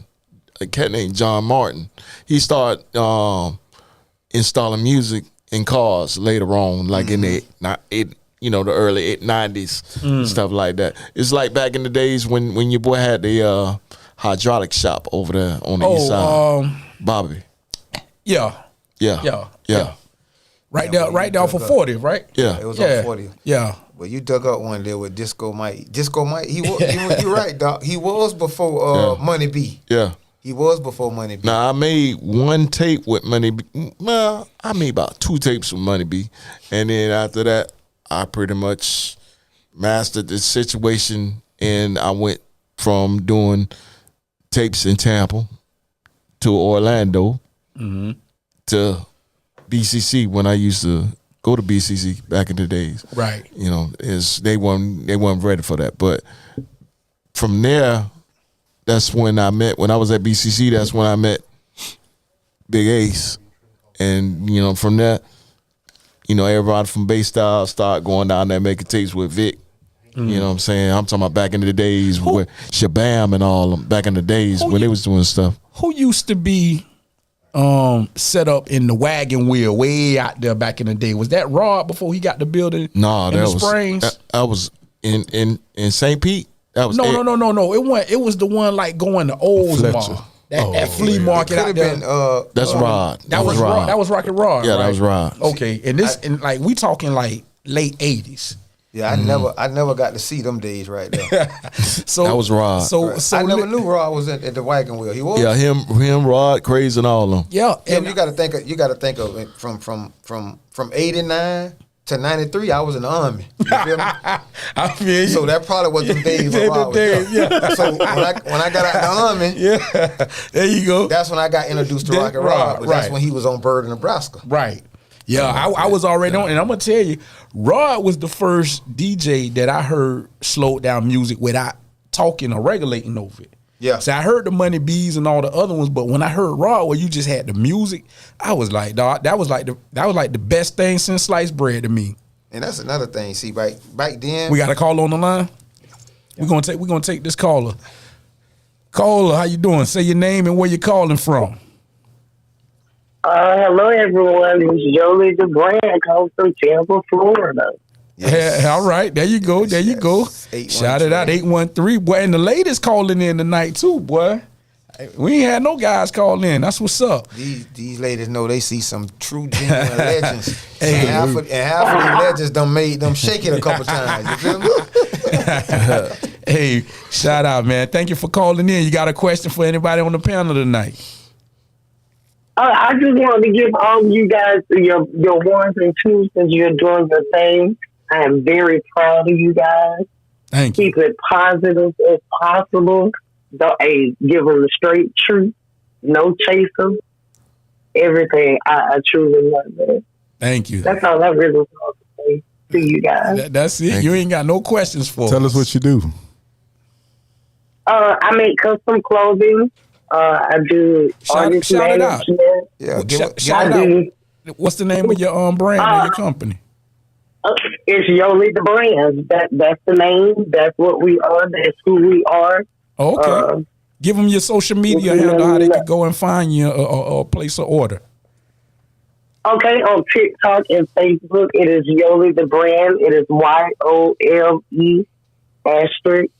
cat named John Martin, he started installing music in cars later on, like in the early 90s, stuff like that. It's like back in the days when your boy had the hydraulic shop over there on the east side. Bobby. Yeah. Right there for 40, right? Yeah. It was on 40. Yeah. Well, you dug up one there with Disco Mike. Disco Mike, you're right, Doc. He was before Money B. Yeah. He was before Money B. Now, I made one tape with Money B. Well, I made about 2 tapes with Money B. And then after that, I pretty much mastered the situation, and I went from doing tapes in Tampa to Orlando to BCC when I used to go to BCC back in the days. Right. They weren't ready for that. But from there, that's when I was at BCC, that's when I met Big Ace. And, from there, everybody from Bay Style started going down there making tapes with Vic. You know what I'm saying? I'm talking about back in the days with Shabam and all them, back in the days when they was doing stuff. Who used to be set up in the wagon wheel way out there back in the day? Was that Rod before he got the building? No, that was Springs. I was in St. Pete. That was no. It was the one like going to Oldsmar. That flea market out there. That's Rod. That was Rod. That was Rocket Rod. Yeah, right? that was Rod. Okay, and we talking like late 80s. Yeah, I never got to see them days right there. So That was Rod. So I never knew Rod was at the wagon wheel. He was. Yeah, him, Rod, Crazy, and all of them. Yeah, And you got to think of it from 89 to 93. I was in the army. You feel me? I feel you. So that probably was the days when Rod was there. Yeah. So when I got out of the army, Yeah, there you go. that's when I got introduced to Rock and Rod. But that's when he was on Bird in Nebraska. Right. Yeah, I was already on, and I'm gonna tell you, Rod was the first DJ that I heard slowed down music without talking or regulating over it. Yeah. So I heard the Money Bees and all the other ones, but when I heard Rod, where you just had the music, I was like, dog, that was like the best thing since sliced bread to me. And that's another thing. See, back then, We got a call on the line. We're gonna take this caller. Caller, how you doing? Say your name and where you're calling from. Hello, everyone. This is Jolie the Brand, calling from Tampa, Florida. Yes. All right, there you go. There you go. 813. Shout it out, 813. Boy, and the ladies calling in tonight too, boy. We ain't had no guys call in. That's what's up. These ladies know they see some true genuine legends. And half of these legends done made them shake it a couple times. You feel me? Hey, shout out, man. Thank you for calling in. You got a question for anybody on the panel tonight? I just wanted to give all of you guys your ones and twos since you're doing the thing. I am very proud of you guys. Thank you. Keep it positive as possible. Don't give them the straight truth. No chaser. Everything. I truly love it. Thank you. That's all I really want to say to you guys. That's it. You ain't got no questions for Tell us what you do. I make custom clothing. I do artist shout it out. management. Yeah, Shout I out. What's the name of your brand or your company? It's Yoli the Brand. That's the name. That's what we are. That's who we are. Okay. Give them your social media handle, how they can go and find you or place an order. Okay, on TikTok and Facebook, it is Yoli the Brand. It is YOLE asterisk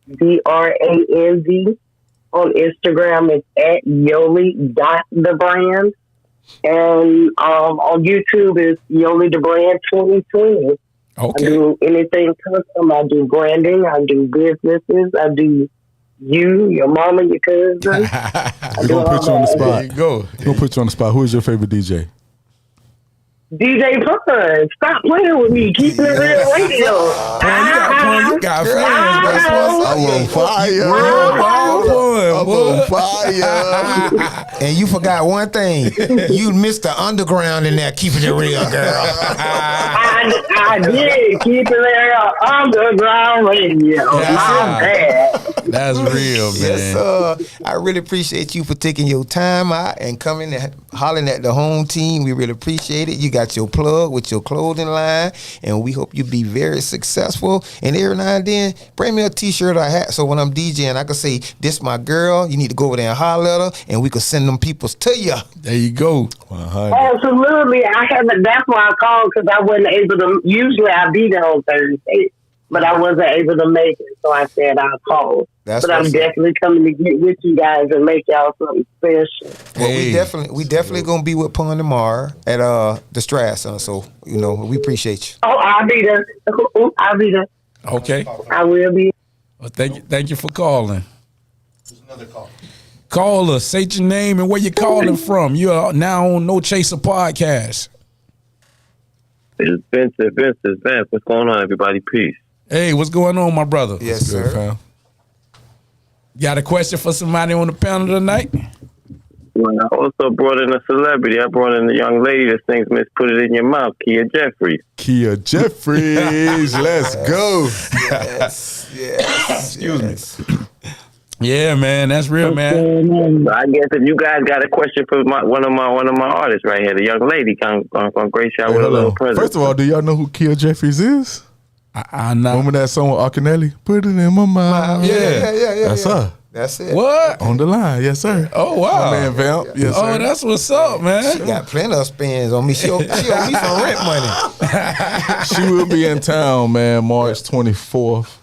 THEBRAND. On Instagram, it's at Yoli.thebrand. And on YouTube, it's Yoli the Brand 2020. Okay. I do anything custom. I do branding. I do businesses. I do your mama, your cousin. We're going to put you on the spot. There you go. We're going to put you on the spot. Who is your favorite DJ? DJ Pun, stop playing with me. Keep it real radio. You got fans. I'm on fire. I'm on fire. And you forgot one thing. You missed the underground in there, keeping it real, girl. I did keep it real underground radio. My bad. That's real, man. Yes, sir. I really appreciate you for taking your time out and coming and hollering at the home team. We really appreciate it. You got your plug with your clothing line, and we hope you be very successful. And every now and then, bring me a t-shirt or a hat so when I'm DJing, I can say, this my girl. You need to go over there and holler at her, and we can send them peoples to you. There you go. Absolutely. I haven't. That's why I called, because I wasn't able to. Usually I be there on Thursday, but I wasn't able to make it. So I said I'll call. But I'm definitely coming to get with you guys and make y'all something special. Well, we definitely gonna be with Pun tomorrow at the Strat Center. So we appreciate you. Oh, I'll be there. I'll be there. Okay. I will be. Well, thank you for calling. There's another call. Caller, say your name and where you're calling from. You are now on No Chaser Podcast. It's Vince. What's going on, everybody? Peace. Hey, what's going on, my brother? Yes, sir. Fam. Got a question for somebody on the panel tonight? Well, I also brought in a celebrity. I brought in a young lady that sings Miss Put It In Your Mouth, Kia Jeffries. Kia Jeffries, let's go. Yes. Excuse me. Yeah, man, that's real, man. I guess if you guys got a question for one of my artists right here, the young lady, going to grace y'all with a little present. First of all, do y'all know who Kia Jeffries is? I know. Remember that song with Akinelli? Put it in my mouth. Yeah. That's her. That's it. What? On the line, yes, sir. Oh, wow. My man, Vamp. Yes, Oh, sir. that's what's up, man. She got plenty of spins on me. She owe me some rent money. She will be in town, man, March 24th.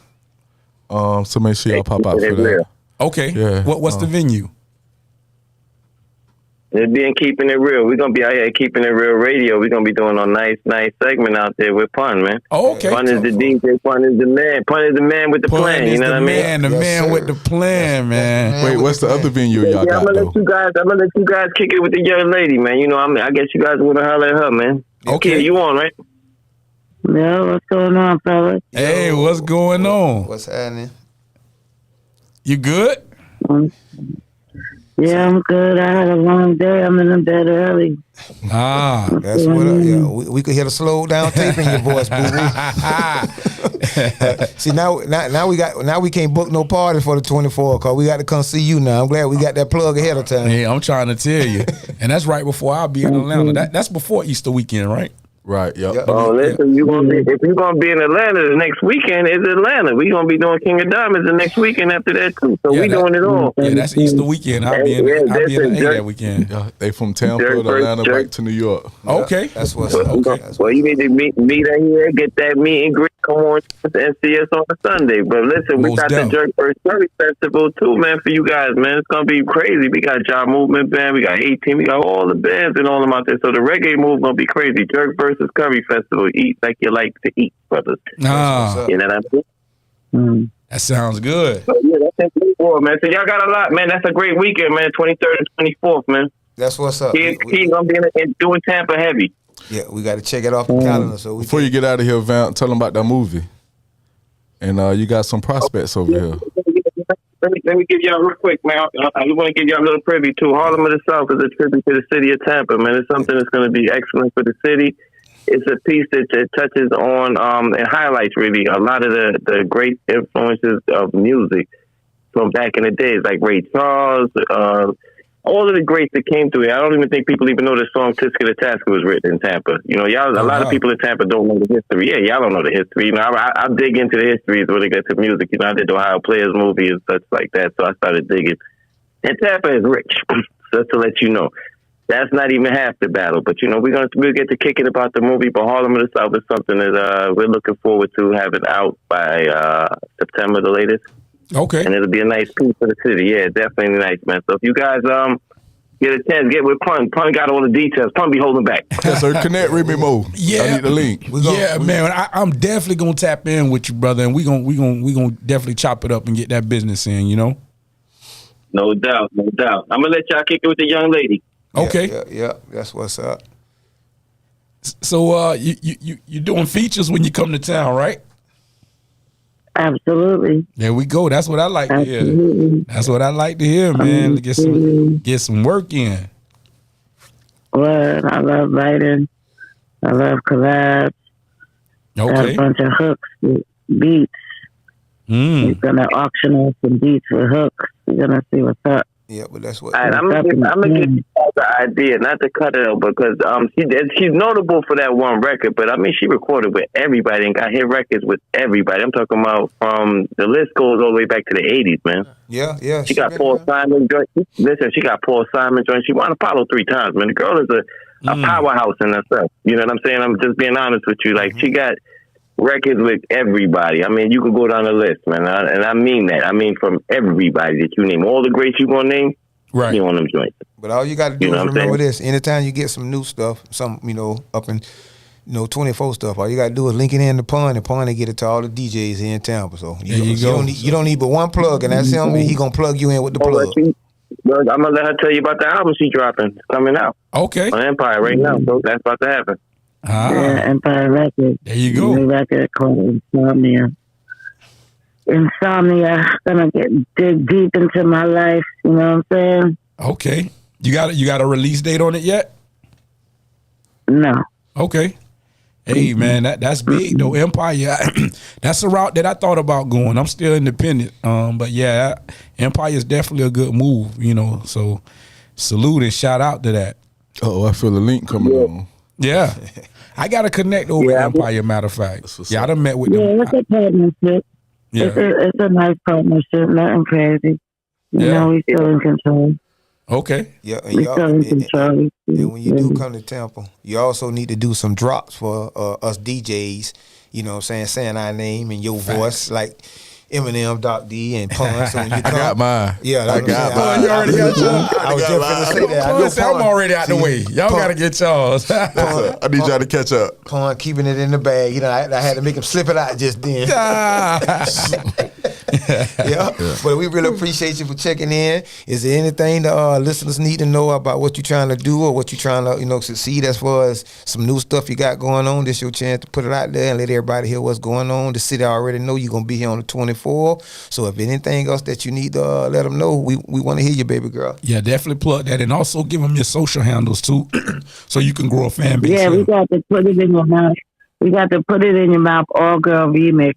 So make sure y'all pop out for that. Okay. Yeah. What's the venue? It's being keeping it real. We're gonna be out here keeping it real radio. We're gonna be doing a nice segment out there with Pun, man. Oh, okay. Pun is the DJ. Pun is the man. Pun is the man with the plan. You know what I mean? The man with the plan, man. Wait, what's the other venue y'all got? I'm gonna let you guys kick it with the young lady, man. You know, I guess you guys want to holler at her, man. Okay, you on, right? Yeah, what's going on, fellas? Hey, what's going on? What's happening? You good? Yeah, I'm good. I had a long day. I'm in the bed early. That's what. Yeah, we could hear the slow down tape in your voice, boo. See now we can't book no party for the 24th because we got to come see you now. I'm glad we got that plug ahead of time. Yeah, I'm trying to tell you, and that's right before I'll be in Atlanta. That's before Easter weekend, right? Right. Yep. Oh, listen, if you're gonna be in Atlanta the next weekend, it's Atlanta. We're gonna be doing King of Diamonds the next weekend after that too. So we doing it all. Yeah, that's Easter weekend. I'll be in the A that weekend. Yeah, they from Tampa to Atlanta back to New York. Okay, that's what's up. Okay. Well, you need to meet her here, get that meet and greet. Come on and see us on a Sunday. But listen, we got the Jerk First Curry Festival too, man, for you guys, man. It's gonna be crazy. We got Job Movement Band, we got 18, we got all the bands and all them out there. So the reggae move gonna be crazy. Jerk versus Curry Festival. Eat like you like to eat, brothers. You know what I mean? That sounds good. So, yeah, that's it, man. So y'all got a lot, man. That's a great weekend, man. 23rd and 24th, man. That's what's up. He's gonna be doing Tampa heavy. Yeah, we got to check it off the calendar. So before you get out of here, Vamp, tell them about that movie. And you got some prospects over here. Let me give y'all real quick, man. I want to give y'all a little privy too. Harlem of the South is a tribute to the city of Tampa, man. It's something that's going to be excellent for the city. It's a piece that touches on and highlights really a lot of the great influences of music from back in the days, like Ray Charles, all of the greats that came through here. I don't even think people even know the song Tisket the Tasker was written in Tampa. You know, y'all, a lot of people in Tampa don't know the history. Yeah, y'all don't know the history. You know, I dig into the histories when it gets to music. You know, I did the Ohio Players movie and such like that, so I started digging. And Tampa is rich, just to let you know. That's not even half the battle, but you know we'll get to kick it about the movie. But Harlem of the South is something that we're looking forward to having out by September the latest. Okay, and it'll be a nice piece for the city. Yeah, definitely nice, man. So if you guys get a chance, get with Pun. Pun got all the details. Pun be holding back. Yes, sir. Connect Remy Mo. Yeah, I need the link. Man. I'm definitely gonna tap in with you, brother, and we gonna definitely chop it up and get that business in. You know. No doubt, no doubt. I'm gonna let y'all kick it with the young lady. Okay. Yeah, that's what's up. So you doing features when you come to town, right? Absolutely. There we go. That's what I like to hear. That's what I like to hear, man. Get some work in. Well, I love writing. I love collabs. Okay. Got a bunch of hooks, beats. We're gonna auction off some beats with hooks. We're gonna see what's up. Yeah, but that's what. All right, I'm gonna give you the idea, not to cut it out, because she's notable for that one record. But I mean, she recorded with everybody and got hit records with everybody. I'm talking about from the list goes all the way back to the '80s, man. Yeah. She got Paul Simon joint. Listen, she got Paul Simon joint. She won Apollo 3 times, man. The girl is a powerhouse in herself. You know what I'm saying? I'm just being honest with you. Like she got records with everybody. I mean, you could go down the list, man, and I mean that. I mean, from everybody that you name, all the greats you gonna name, right? You on them joints. But all you got to do is remember this: anytime you get some new stuff, some up in 24 stuff, all you got to do is link it in the Pun, and Pun and get it to all the DJs here in Tampa. So you don't need but one plug, and that's him. And he gonna plug you in with the plug. I'm gonna let her tell you about the album she's dropping coming out. Okay, on Empire right now. So that's about to happen. Yeah, Empire Records. There you go. New record called Insomnia. Gonna dig deep into my life. You know what I'm saying? Okay. You got a release date on it yet? No. Okay. Hey man, that's big though. Empire. That's a route that I thought about going. I'm still independent. But yeah, Empire is definitely a good move. So salute and shout out to that. Oh, I feel the link coming on. Yeah. I got to connect over Empire, matter of fact. Yeah, I done met with them. Yeah, it's a partnership. Yeah. It's a nice partnership, nothing crazy. You know, we still in control. Okay. Yeah, we still in control. And when you do come to Tampa, you also need to do some drops for us DJs, you know what I'm saying our name and your voice. Like, Eminem, Doc D, and Pun. So when you I got mine. Yeah, I got mine. You already got yours? I was just finna say that. I know I'm already out the way. Y'all got to get yours. I need y'all to catch up. Pun keeping it in the bag. You know, I had to make him slip it out just then. Yeah, but we really appreciate you for checking in. Is there anything the listeners need to know about what you're trying to do or what you're trying to, succeed as far as some new stuff you got going on? This your chance to put it out there and let everybody hear what's going on. The city already know you're gonna be here on the 24th. So if anything else that you need to let them know, we want to hear you, baby girl. Yeah, definitely plug that, and also give them your social handles too, so you can grow a fan base. Yeah, we got to put it in your mouth. We got to put it in your mouth. All girl remix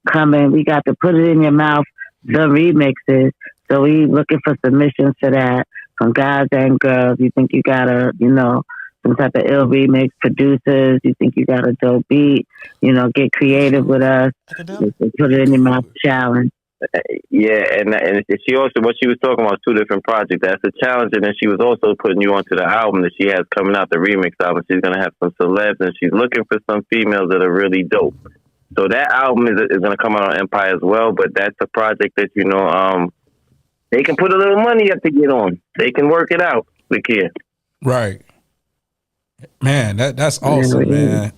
coming. We got to put it in your mouth. The remixes. So we looking for submissions to that from guys and girls. You think you got some type of ill remix producers? You think you got a dope beat? Get creative with us. Put it in your mouth challenge. Yeah, and she also, what she was talking about, 2 different projects. That's a challenge, and then she was also putting you onto the album that she has coming out, the remix album. She's gonna have some celebs, and she's looking for some females that are really dope. So that album is going to come out on Empire as well, but that's a project that, they can put a little money up to get on. They can work it out. We can. Right. Man, that's awesome, man.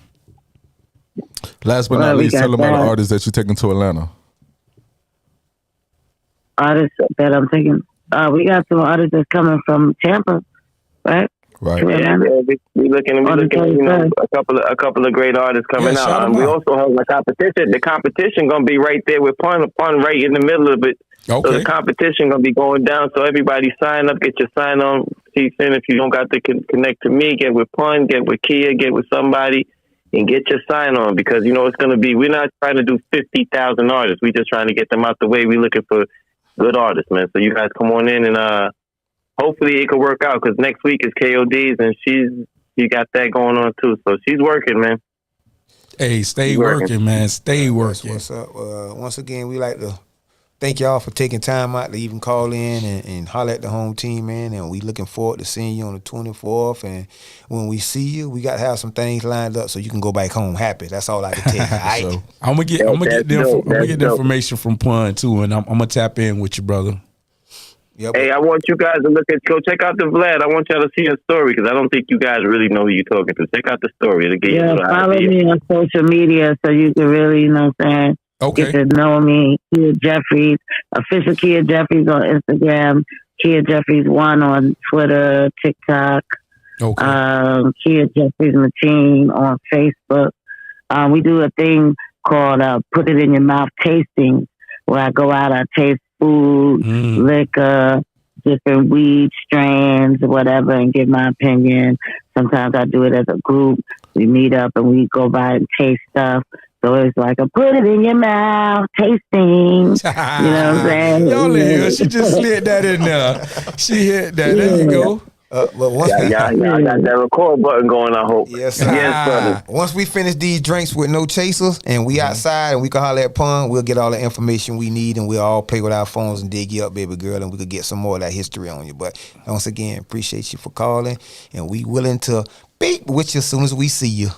Last but not least, tell them about the artists that you're taking to Atlanta. Artists that I'm taking. We got some artists that's coming from Tampa, right? Right. Yeah, we looking a couple of great artists coming out. And we also have a competition. The competition gonna be right there with Pun right in the middle of it. Okay. So the competition gonna be going down. So everybody sign up, get your sign on sheets in. If you don't got to connect to me, get with Pun, get with Kia, get with somebody, and get your sign on, because it's gonna be. We're not trying to do 50,000 artists. We just trying to get them out the way. We looking for good artists, man. So you guys come on in and hopefully it could work out, because next week is KOD's and she got that going on too. So she's working, man. Hey, stay working, man. Stay working. What's up? Once again, we like to thank y'all for taking time out to even call in and holler at the home team, man. And we looking forward to seeing you on the 24th. And when we see you, we got to have some things lined up so you can go back home happy. That's all I can tell you. All right? So, I'm gonna get the information from Pun too, and I'm gonna tap in with you, brother. Yep. Hey, I want you guys to go check out the Vlad. I want y'all to see a story, because I don't think you guys really know who you're talking to. Check out the story. It'll get you a little follow idea. me on social media so you can really, get to know me. Kia Jeffries, official Kia Jeffries on Instagram, Kia Jeffries 1 on Twitter, TikTok, Kia Jeffries Machine on Facebook. We do a thing called Put It in Your Mouth Tasting, where I go out, I taste food, liquor, different weed strands, whatever, and give my opinion. Sometimes I do it as a group. We meet up and we go by and taste stuff. So it's like a put it in your mouth tasting. You know what I'm saying? Y'all, she just slid that in there. She hit that. There you go. But once y'all got that record button going, I hope. Yes, sir. Yes, once we finish these drinks with no chasers and we outside and we can holler at Pun, we'll get all the information we need and we'll all play with our phones and dig you up, baby girl, and we could get some more of that history on you. But once again, appreciate you for calling, and we willing to beat with you as soon as we see you.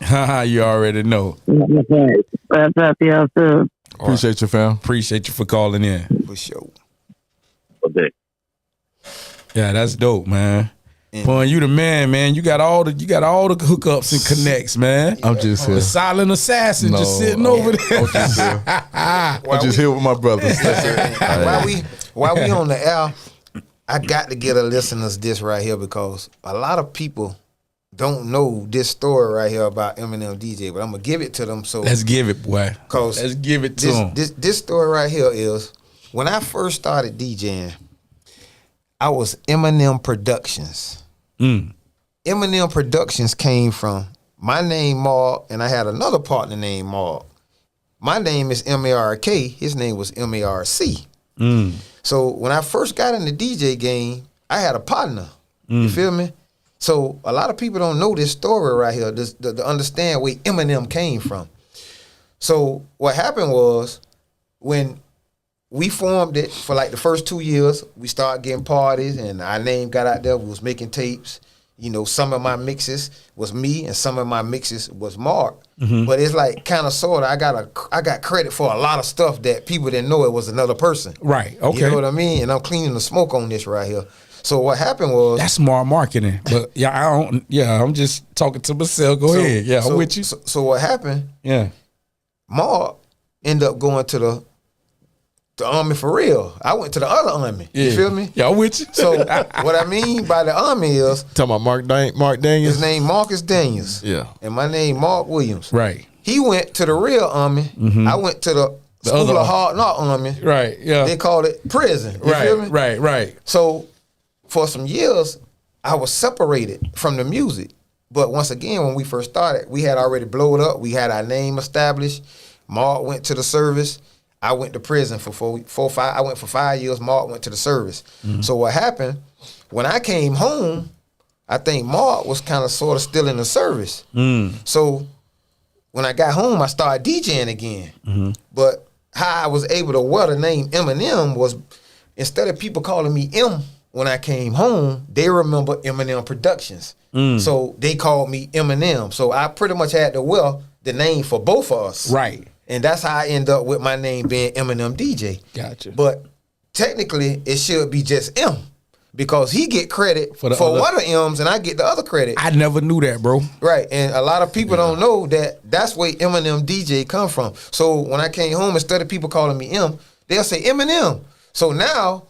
You already know. What's up, y'all too? Appreciate you, fam. Appreciate you for calling in. For sure. Okay. Yeah, that's dope, man. Pun, you the man. You got all the hookups and connects, man. I'm just here. The silent assassin just sitting over there. I'm just here with my brothers. While we on the air, I got to get a listeners this right here, because a lot of people don't know this story right here about M&M DJ, but I'm gonna give it to them. So let's give it, boy. Let's give it to them. This story right here is when I first started DJing. I was Eminem Productions. Eminem Productions came from my name, Mark, and I had another partner named Mark. My name is M-A-R-K. His name was M-A-R-C. So when I first got in the DJ game, I had a partner. You feel me? So a lot of people don't know this story right here, to understand where Eminem came from. So what happened was, when we formed it for like the first 2 years, we started getting parties and our name got out there. We was making tapes. You know, some of my mixes was me and some of my mixes was Mark. But it's like kind of sort of I got credit for a lot of stuff that people didn't know it was another person. Right. Okay. You know what I mean? And I'm cleaning the smoke on this right here. So what happened was that's smart marketing. But I'm just talking to myself. Go ahead. Yeah, I'm with you. So what happened? Yeah. Mark ended up going to the Army for real. I went to the other Army. You feel me? Yeah, I'm with you. So what I mean by the Army is talking about Mark Daniels. His name Marcus Daniels. Yeah. And my name Mark Williams. Right. He went to the real Army. I went to the School of Hard Knock Army. Right. Yeah. They called it prison. You feel me? Right. So for some years, I was separated from the music. But once again, when we first started, we had already blown up. We had our name established. Mark went to the service. I went to prison for 5. I went for 5 years. Mark went to the service. So what happened, when I came home, I think Mark was kind of sort of still in the service. So when I got home, I started DJing again. But how I was able to wear the name Eminem was, instead of people calling me M when I came home, they remember Eminem Productions. So they called me Eminem. So I pretty much had to wear the name for both of us. Right. And that's how I end up with my name being M&M DJ. Gotcha. But technically, it should be just M, because he get credit for one of the M's and I get the other credit. I never knew that, bro. Right. And a lot of people don't know that that's where M&M DJ come from. So when I came home, instead of people calling me M, they'll say Eminem. So now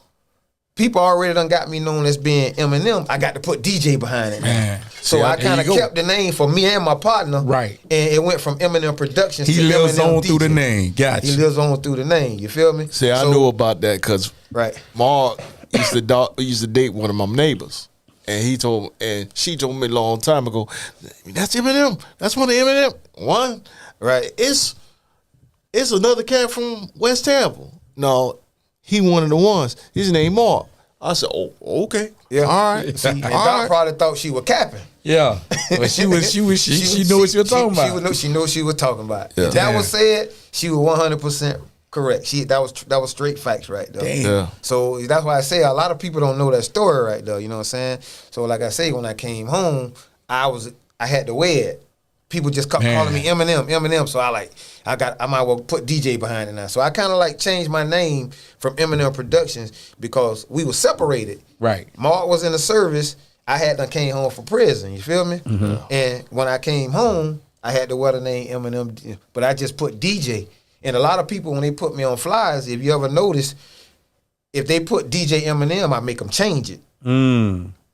people already done got me known as being Eminem. I got to put DJ behind it now. Man. So I kind of kept the name for me and my partner. Right. And it went from Eminem Productions to He lives Eminem on DJ. through the name. Gotcha. He lives on through the name. You feel me? See, I knew about that because Mark used to date one of my neighbors. And she told me a long time ago, that's Eminem. That's one of Eminem. One. Right. It's another cat from West Tampa. No, he one of the ones. His name Mark. I said, oh, okay. Yeah. All right. See, and Doc probably thought she was capping. Yeah. But she knew what she was talking about. She knew what she was talking about. Yeah. If that was said, she was 100% correct. That was straight facts right there. Damn. Yeah. So that's why I say a lot of people don't know that story right there. You know what I'm saying? So like I say, when I came home, I had to wear it. People just kept calling me Eminem. So I might well put DJ behind it now. So I kind of like changed my name from Eminem Productions because we were separated. Right. Mark was in the service. I had done came home from prison. You feel me? And when I came home, I had to wear the name Eminem, but I just put DJ. And a lot of people, when they put me on flyers, if you ever notice, if they put DJ Eminem, I make them change it.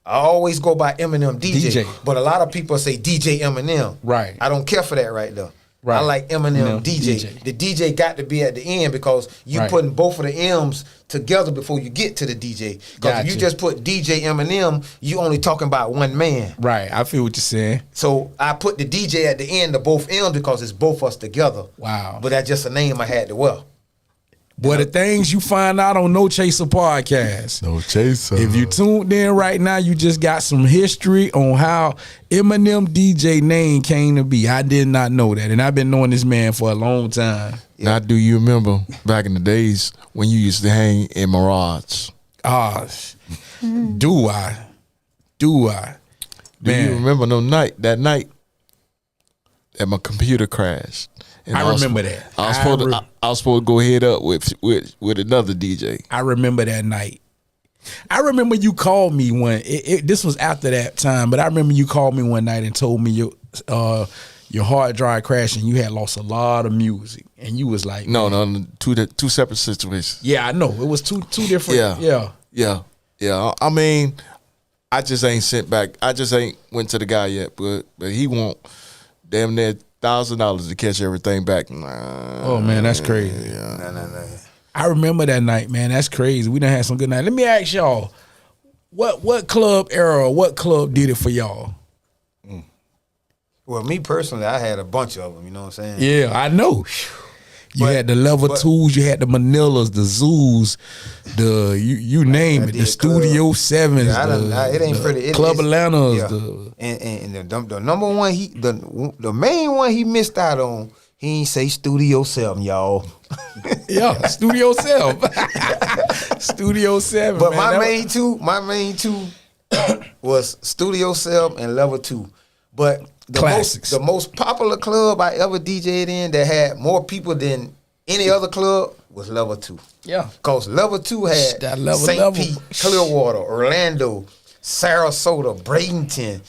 I always go by Eminem DJ, but a lot of people say DJ Eminem. Right. I don't care for that right there. Right. I like Eminem DJ. The DJ got to be at the end because you putting both of the M's together before you get to the DJ. Because if you just put DJ Eminem, you only talking about one man. Right. I feel what you're saying. So I put the DJ at the end of both M's because it's both us together. Wow. But that's just a name I had to wear. Boy, the things you find out on No Chaser Podcast. No Chaser. If you tuned in right now, you just got some history on how Eminem DJ name came to be. I did not know that. And I've been knowing this man for a long time. Now, do you remember back in the days when you used to hang in Mirage? Do I? Do you remember that night that my computer crashed? And I remember that. I was supposed to go head up with another DJ. I remember that night. I remember you called me this was after that time, but I remember you called me one night and told me your hard drive crashed and you had lost a lot of music. And you was like, no, two separate situations. Yeah, I know. It was two different. Yeah. I mean, I just ain't sent back. I just ain't went to the guy yet, but he want damn near $1,000 to catch everything back. Oh man, that's crazy. Yeah. Nah. I remember that night, man. That's crazy. We done had some good nights. Let me ask y'all, what club era, what club did it for y'all? Well, me personally, I had a bunch of them. You know what I'm saying? Yeah, I know. You had the level 2s, you had the Manilas, the Zoos, you name it, the Studio 7s, it ain't pretty. Club Atlantas. Yeah. And the number one, the main one he missed out on, he ain't say Studio 7, y'all. Yeah, Studio 7. Studio 7. But my main two was Studio 7 and Level 2. But Classics. the most popular club I ever DJ'd in that had more people than any other club was Level 2. Yeah. Because Level 2 had That level. St. Pete, Clearwater, Orlando, Sarasota, Bradenton,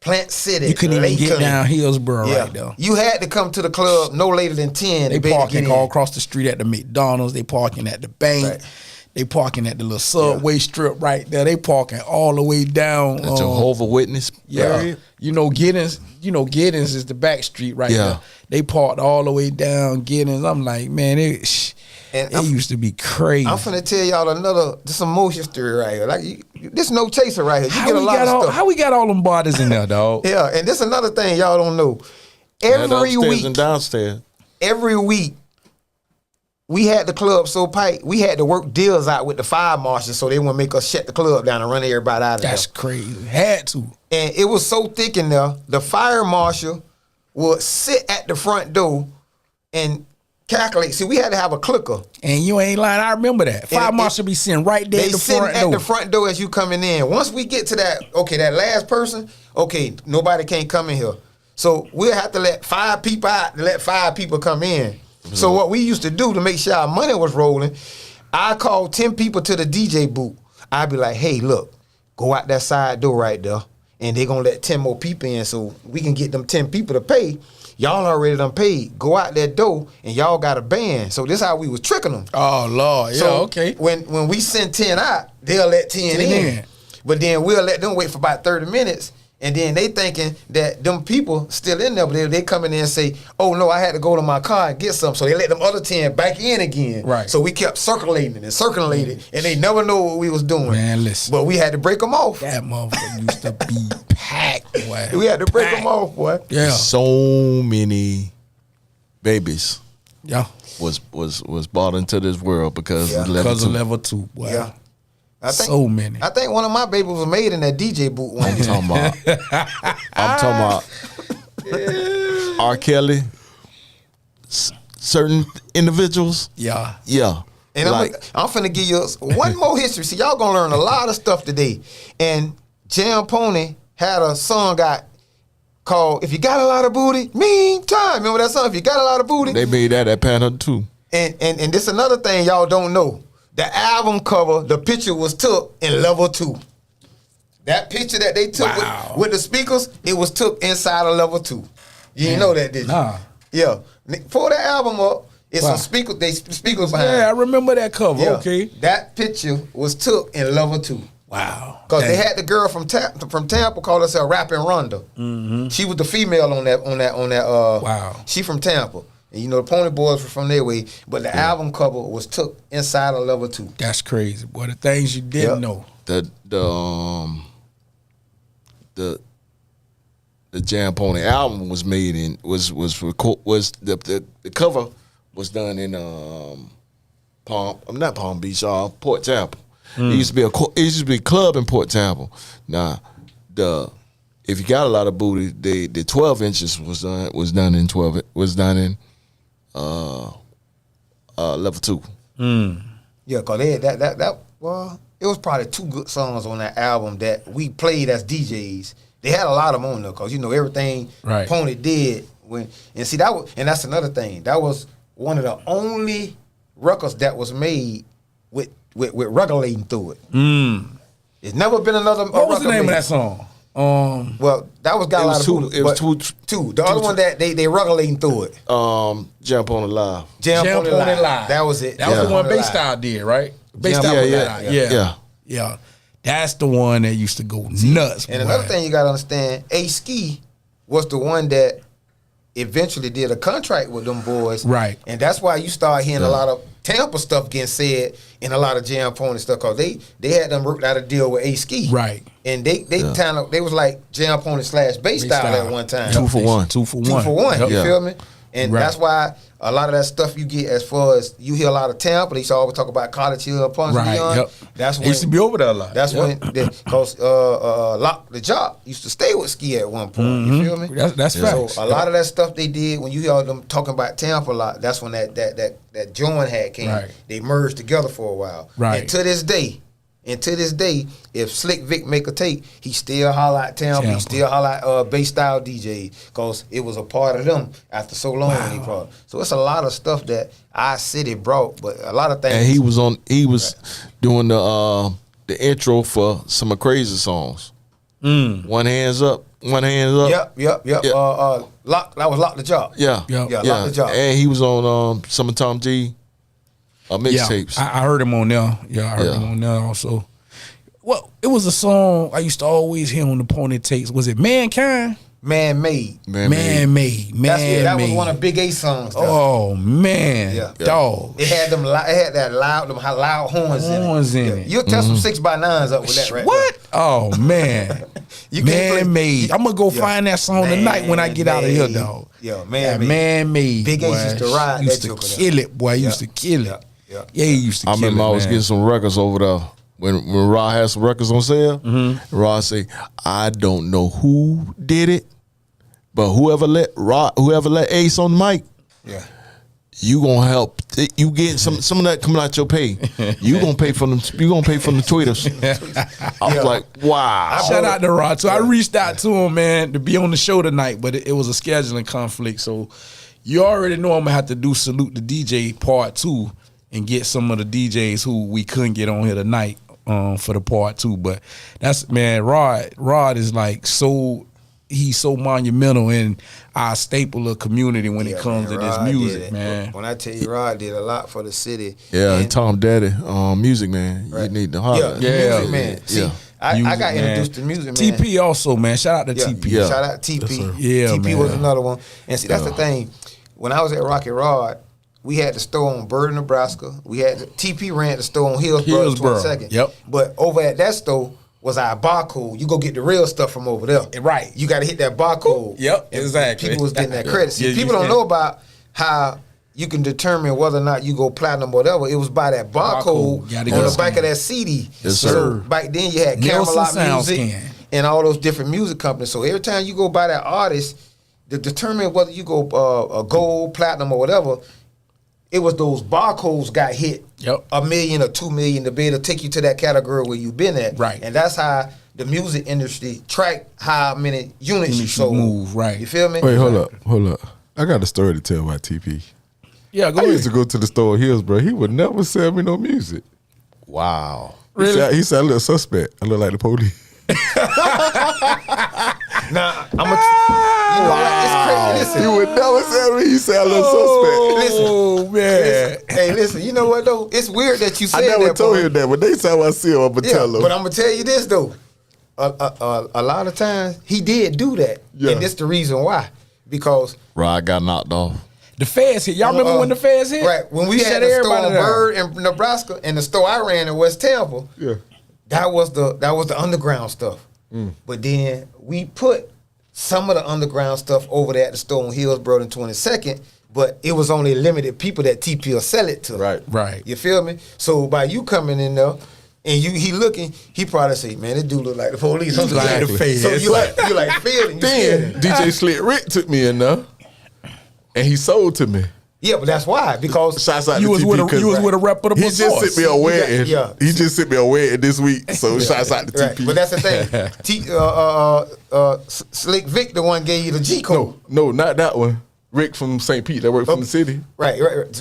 Plant City. You couldn't even get down Hillsborough right there. You had to come to the club no later than 10. They parking all across the street at the McDonald's. They parking at the bank. Right. They parking at the little subway strip right there. They parking all the way down. The Jehovah Witness. Yeah. area. Giddens is the back street right there. They parked all the way down Giddens. I'm like, man, it used to be crazy. I'm finna tell y'all some more history right here. Like, this no chaser right here. You get a lot of stuff. How we got all them bodies in there, dog? Yeah, and this another thing y'all don't know. Every upstairs week, and downstairs. every week, we had the club so tight, we had to work deals out with the fire marshals so they wouldn't make us shut the club down and run everybody out of there. That's crazy. Had to. And it was so thick in there, the fire marshal would sit at the front door and calculate. See, we had to have a clicker. And you ain't lying. I remember that. Fire marshal be sitting right there They at the sitting front at door. the front door as you coming in. Once we get to that last person, nobody can't come in here. So we'll have to let 5 people out to let 5 people come in. So what we used to do to make sure our money was rolling, I called 10 people to the DJ booth. I'd be like, hey, look, go out that side door right there, and they're going to let 10 more people in so we can get them 10 people to pay. Y'all already done paid. Go out that door, and y'all got a band. So this how we was tricking them. Oh, Lord. Yeah, So okay. When we send 10 out, they'll let 10 in. But then we'll let them wait for about 30 minutes. And then they thinking that them people still in there, but they come in there and say, oh, no, I had to go to my car and get some. So they let them other 10 back in again. Right. So we kept circulating and circulating, and they never know what we was doing. Man, listen. But we had to break them off. That motherfucker used to be packed, boy. We had to break them off, boy. Yeah. So many babies Yeah. was brought into this world because of Because of level level 2, boy. Yeah. So many. I think one of my babies was made in that DJ booth one two. day. I'm talking about R. Kelly, certain individuals. Yeah. Yeah. And I'm finna give you one more history. See, y'all gonna learn a lot of stuff today. And Jam Pony had a song called "If You Got a Lot of Booty, Meantime." Remember that song? If you got a lot of booty. They made that at Panther too. And this another thing y'all don't know. The album cover, the picture was took in level 2. That picture that they took with the speakers, it was took inside of level 2. You didn't know that, did you? Nah. Yeah. Pull that album up. It's some speakers. They speakers behind. Yeah, I remember that cover. Yeah. Okay. That picture was took in level 2. Wow. Because they had the girl from Tampa call herself Rapping Rhonda. Mm-hmm. She was the female on that. Wow. She from Tampa. And you know the Pony Boys were from their way, but the album cover was took inside of level 2. That's crazy, boy. The things you didn't know. The Jam Pony album was made in the cover was done in Palm Beach, Port Tampa. It used to be a club in Port Tampa. Now if you got a lot of booty, the 12 inches was done in level 2. Yeah, cause they had it was probably 2 good songs on that album that we played as DJs. They had a lot of them on there, cause you know everything Pony did that's another thing. That was one of the only records that was made with regulating through it. There's never been another. What was the name of that song? Well, that was got a lot of booty. It was two. The other one that they regulating through it. Jump on the Live. Jump on the Live. That was it. That was the one Bass Style did, right? Bass Style yeah. That's the one that used to go nuts. And another thing you gotta understand, A-Ski was the one that eventually did a contract with them boys. Right. And that's why you start hearing a lot of Tampa stuff getting said in a lot of Jam Pony stuff, cause they had them worked out a deal with A-Ski. Right. And they was like Jam Pony / Bass Style at one time. 2 for 1. 2 for 1. You feel me? And that's why a lot of that stuff you get as far as you hear a lot of Tampa. They used to always talk about College Hill, Punch Leon. Yep. That's when used to be over there a lot. That's when because Lock the Jock used to stay with Ski at one point. You feel me? That's facts. So a lot of that stuff they did when you hear them talking about Tampa a lot. That's when that joint had came. Right. They merged together for a while. Right. And to this day, And to this day, if Slick Vic make a tape, he still holler at Tampa. He still holler at bass style DJ because it was a part of them after so long. When he brought. So it's a lot of stuff that our city brought, but a lot of things. And he was doing the intro for some of Crazy songs. One hands up. Yep. That was Lock the Job. Yeah. Lock the Job. And he was on some of Tom G mixtapes. I heard him on there. Yeah, I heard him on there also. Well, it was a song I used to always hear on the Pony Tapes. Was it Mankind? Man-made. That was one of Big A songs. Though. Oh man, dog. It had that loud horns in it. You'll tell some 6x9s up with that right What? There. Oh man, Man-made. I'm gonna go find that song tonight when I get out of here, dog. Man-made. Big A used to ride. Used to kill it, boy. Used to kill it. Yeah, he used to. I remember I was getting some records over there. When Rod had some records on sale, Rod say, "I don't know who did it, but whoever let Ace on the mic, you gonna help. You get some of that coming out your pay. You gonna pay from them. You gonna pay from the tweeters." I was like, "Wow!" Shout out to Rod. So I reached out to him, man, to be on the show tonight, but it was a scheduling conflict. So you already know I'm gonna have to do Salute the DJ Part 2 and get some of the DJs who we couldn't get on here tonight. For the Part 2, but that's, man, Rod is like he's so monumental in our staple of community when it comes to this music, man. When I tell you, Rod did a lot for the city. Yeah, and Tom Daddy, music man, you need to holler. Music man. See, I got introduced to music man. TP also, man. Shout out to TP. Yeah. Shout out to TP. Yeah, TP was another one. And see, that's the thing. When I was at Rocket Rod, we had the store on Bird, Nebraska. We had TP ran the store on Hillsborough 22nd. Yep. But over at that store was our barcode. You go get the real stuff from over there. Right. You got to hit that barcode. Yep. Exactly. People was getting that credit. See, people don't know about how you can determine whether or not you go platinum or whatever. It was by that barcode on the back of that CD. Yes, sir. So back then you had Camelot Music and all those different music companies. So every time you go by that artist, to determine whether you go gold, platinum, or whatever, it was those barcodes got hit. Yep. 1 million or 2 million to be able to take you to that category where you've been at. Right. And that's how the music industry track how many units you sold. Move, right. You feel me? Wait, hold up. I got a story to tell about TP. Yeah, go I ahead. used to go to the store in Hillsborough. He would never sell me no music. Wow. Really? He said I look suspect. I look like the police. Nah, it's crazy. Listen. He would never sell me. He said I look suspect. Oh, man. Listen, you know what though? It's weird that you said I that. never told him that, but next time I see him, I'm gonna tell him. But I'm gonna tell you this though. A lot of times he did do that, and this the reason why. Because Rod got knocked off. The feds hit. Y'all remember when the feds hit? Right. When we had the store on Bird in Nebraska and the store I ran in West Tampa, that was the underground stuff. But then we put some of the underground stuff over there at the store on Hillsborough and 22nd, but it was only limited people that TP will sell it to. Right. You feel me? So by you coming in there and he looking, he probably say, "Man, this dude look like the police." Like the feds. So you like feeling. Then DJ Slick Rick took me in there, and he sold to me. Yeah, but that's why, because Shouts out You to was TP, with a reputable he just source. sent me a wedding. Yeah. He just sent me a wedding this week. So shouts out to right. TP. But that's the thing. Slick Vic, the one gave you the G code. No, not that one. Rick from St. Pete that worked from the city. Right.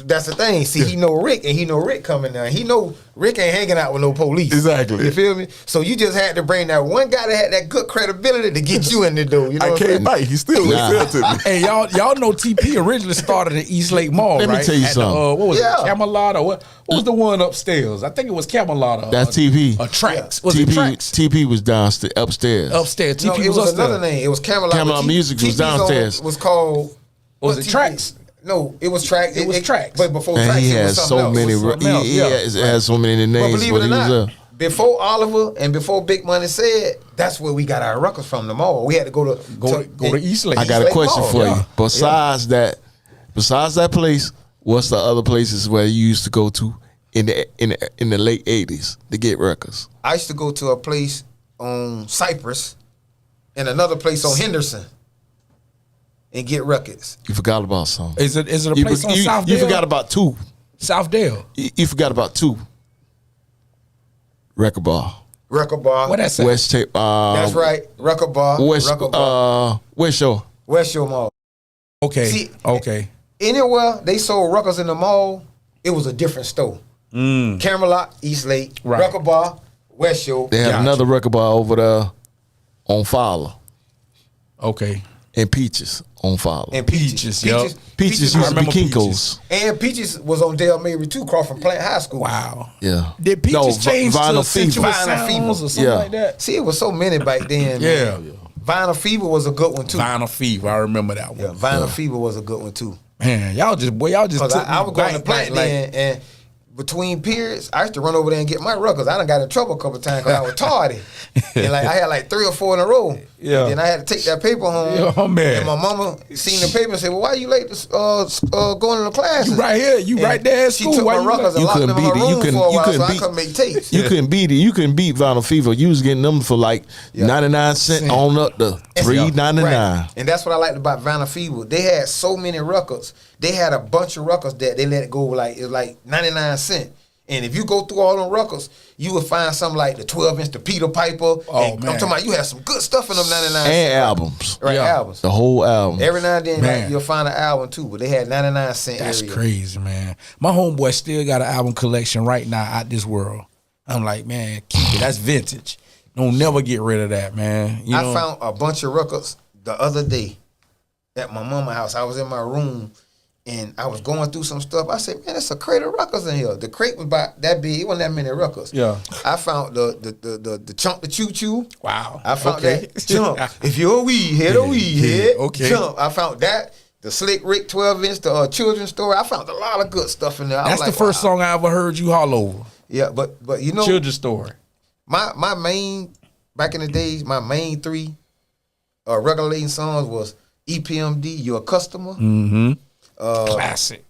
That's the thing. See, he know Rick, and he know Rick coming down. He know Rick ain't hanging out with no police. Exactly. You feel me? So you just had to bring that one guy that had that good credibility to get you in the door. You know I can't bite. He still sell to me. Hey, y'all know TP originally started at East Lake Mall, right? Let me tell you something. What was it? Camelot or what? What was the one upstairs? I think it was Camelot. That's TP. Or Trax. Was it Trax? TP was downstairs, upstairs. Upstairs. TP No, it was upstairs. another name. It was Camelot. Camelot Music was downstairs. Was called. Was it Trax? No, it was Trax. It was Trax. But before And Trax, he it had was something so else. many. It was something else. He has so many But names. believe But it or he was not, before Oliver and before Big Money said, that's where we got our records from the mall. We had to go to East Lake. I got a question Mall. for you. Besides that place, what's the other places where you used to go to in the late 80s to get records? I used to go to a place on Cypress and another place on Henderson and get records. You forgot about some. Is it a place on Southdale? You forgot about two. Southdale. You forgot about two. Record Bar. Record Bar. What that's at? West Tape. That's right. Record Bar. West. Record Bar. West Shore. West Shore Mall. Okay. See, okay. Anywhere they sold records in the mall, it was a different store. Camelot, East Lake, Right. Record Bar, West Shore. They had Gotcha. another record bar over there on Fowler. Okay. And Peaches on Fowler. And Peaches. yup. Peaches was- used to be remember Kinko's. And Peaches was on Dale Mary too, across from Plant High School. Wow. Yeah. Did Peaches change to Vinyl Sensual Fever. Vinyl Fever. Sounds or something Yeah. like that? See, it was so many back then. Yeah. Man. Vinyl Fever was a good one too. Vinyl Fever. I remember that one. Yeah, Vinyl Fever was a good one too. Man, y'all just Cause took I me was going to back, Plant then, and between periods, I used to run over there and get my records. I done got in trouble a couple times because I was tardy. And like I had like 3 or 4 in a row. Yeah. And then I had to take that paper home. Yeah, oh, man. And my mama seen the paper and said, "Well, why you late to going to class?" You right here. You right there at She school. took Why my you records and You locked them couldn't in my beat it. You room couldn't- for a you while, couldn't so I beat- couldn't make tapes. You couldn't beat it. You couldn't beat Vinyl Fever. You was getting them for like 99 cents on up to $3.99. Right. And that's what I liked about Vinyl Fever. They had so many records. They had a bunch of records that they let go like it was like 99 cents. And if you go through all them records, you will find something like the 12-inch, the Peter Piper. Oh, and man. I'm talking about you had some good stuff in them 99 And cents. albums. Right, Yeah. albums. The whole album. Every now and then Man. like, you'll find an album too, but they had 99 cent That's area. crazy, man. My homeboy still got an album collection right now out this world. I'm like, man, keep it. That's vintage. Don't never get rid of that, man. You know? I found a bunch of records the other day at my mama's house. I was in my room and I was going through some stuff. I said, man, there's a crate of records in here. The crate was about that big. It wasn't that many records. Yeah. I found the Chunk the Choo Choo. Wow. I found Okay. that Chunk. If you're a weed head, a weed head. okay. Chunk. I found that. The Slick Rick 12-inch, the children's story. I found a lot of good stuff in there. I was That's the like, first wow. song I ever heard you holler over. Yeah, but you know, Children's Story. my main back in the days, my main 3 regulating songs was EPMD, You're a Customer, Classic.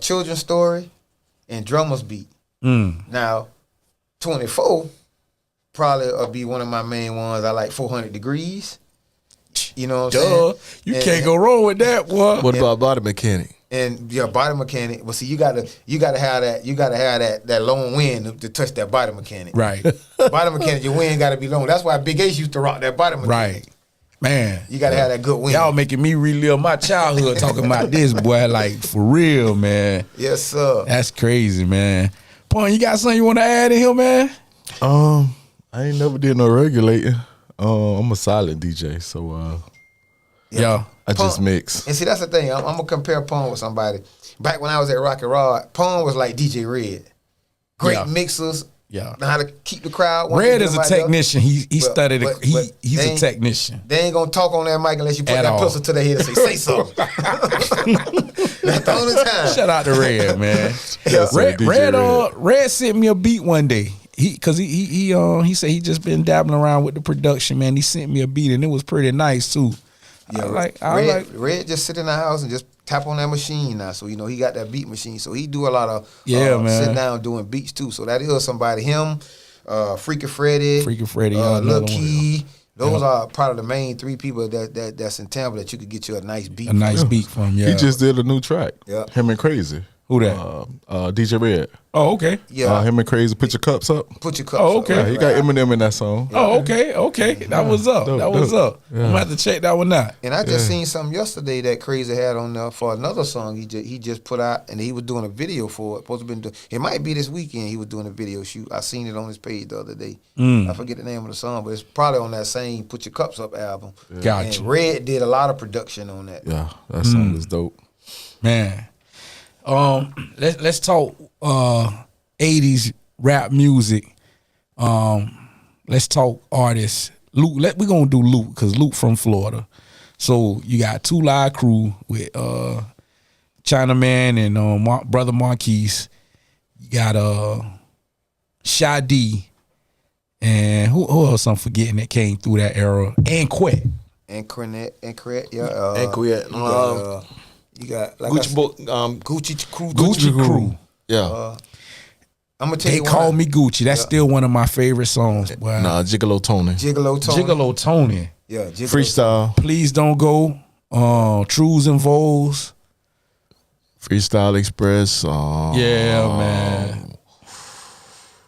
Children's Story, and Drummer's Beat. Mm. Now, 24 probably will be one of my main ones. I like 400 Degrees. You know what I'm Duh. saying? You And- can't go wrong with that, boy. What about Body Mechanic? And your body mechanic. Well, see, you gotta have that long wind to touch that body mechanic. Right. Body mechanic, your wind gotta be long. That's why Big Ace used to rock that body mechanic. Right. Man. You gotta have that good wind. Y'all making me relive my childhood talking about this, boy. Like, for real, man. Yes, sir. That's crazy, man. Pun, you got something you want to add in here, man? I ain't never did no regulating. I'm a silent DJ, so Yeah. I just Pun- mix. And see, that's the thing. I'm gonna compare Pun with somebody. Back when I was at Rocky Rod, Pun was like DJ Red. Great Yeah. mixers. Yeah. Know how to keep the crowd. Red is a technician. He But- studied. but He's they a ain't- technician. They ain't gonna talk on that mic unless you put At that all. pistol to their head and say something. That's the only time. Shout out to Red, man. Yes, sir, Red, DJ Red sent me a beat one day. He said he just been dabbling around with the production, man. He sent me a beat and it was pretty nice too. Red just sit in the house and just tap on that machine now. So, you know, he got that beat machine. So he do a lot of man. sitting down doing beats too. So that is somebody. Him, Freaky Freddy, another Lil one. Key. Those are probably the main 3 people that's in Tampa that you could get you a nice beat. A nice beat from. Yeah. He just did a new track. Yeah. Him and Crazy. Who that? DJ Red. Oh, okay. Yeah. Him and Crazy. Put your cups up. Put your cups Oh, up. okay. Yeah, he got Eminem in that song. Oh, okay. That was up. Dope, That was dope. up. I'm gonna have to check that one out. And I just seen something yesterday that Crazy had on there for another song he just put out, and he was doing a video for it. Supposed to been doing. It might be this weekend. He was doing a video shoot. I seen it on his page the other day. I forget the name of the song, but it's probably on that same "Put Your Cups Up" album. Gotcha. And Red did a lot of production on that. Yeah, that song is dope. Man. Let's talk 80s rap music. Let's talk artists. Luke, we're gonna do Luke because Luke from Florida. So you got Two Live Crew with Chinaman and Brother Marquise. You got Sade and who else I'm forgetting that came through that era? And Quet. And Cornette, And Quiet. You got like Gucci Book. Gucci Crew. Gucci Crew. Yeah. I'm gonna tell They you Call one. Me Gucci. That's still one of my favorite songs. Wow. Nah, Gigolo Tony. Gigolo Tony. Gigolo Tony. Yeah, Gigolo Freestyle. Please Don't Go. Trues and Voles. Freestyle Express. Yeah, man.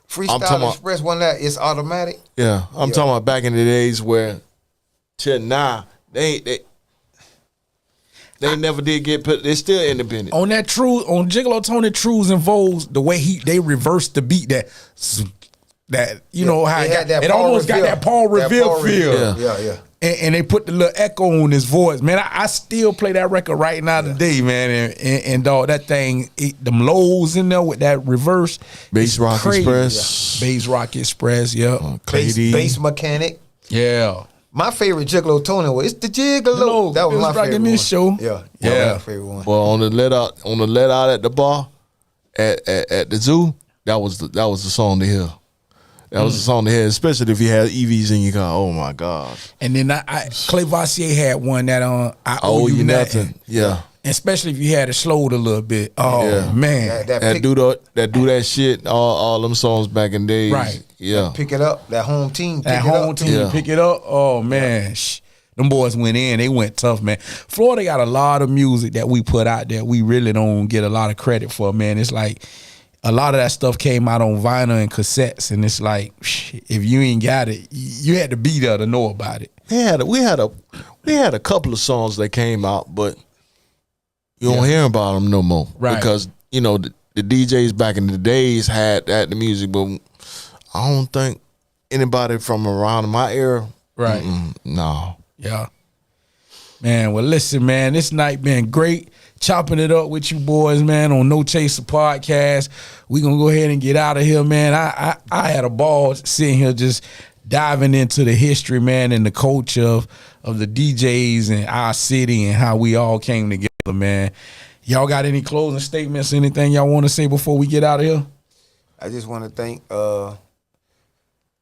Freestyle Express one that it's automatic. Yeah, I'm talking about back in the days where till now they never did get put. They're still independent. On Gigolo Tony Trues and Vogues, the way they reversed the beat that you know how it almost got that Paul Revere feel. Yeah. And they put the little echo on his voice, man. I still play that record right now today, man. And dog, that thing, them lows in there with that reverse, Bass Rock Express, Bass Rock Express, yeah, Bass Mechanic, yeah. My favorite Gigolo Tony was the Gigolo. That was my favorite one. Show. Yeah, that was my favorite one. Well, on the let out at the bar, at the zoo, that was the song to hear. That was the song to hear, especially if you had EVs in your car. Oh my God! And then Clay Vassier had one that I owe you nothing. Yeah. And especially if you had it slowed a little bit. Oh man, that do that shit. All them songs back in days. Right. Yeah. Pick it up. That home team. Pick it up. Oh man. Them boys went in. They went tough, man. Florida got a lot of music that we put out there. We really don't get a lot of credit for, man. It's like a lot of that stuff came out on vinyl and cassettes, and it's like if you ain't got it, you had to be there to know about it. We had a couple of songs that came out, but you don't hear about them no more, right? Because you know the DJs back in the days had the music, but I don't think anybody from around my era, right? No, yeah, man. Well, listen, man, this night been great. Chopping it up with you boys, man, on No Chaser Podcast. We gonna go ahead and get out of here, man. I had a ball sitting here just diving into the history, man, and the culture of the DJs and our city and how we all came together, man. Y'all got any closing statements, anything y'all want to say before we get out of here? I just want to thank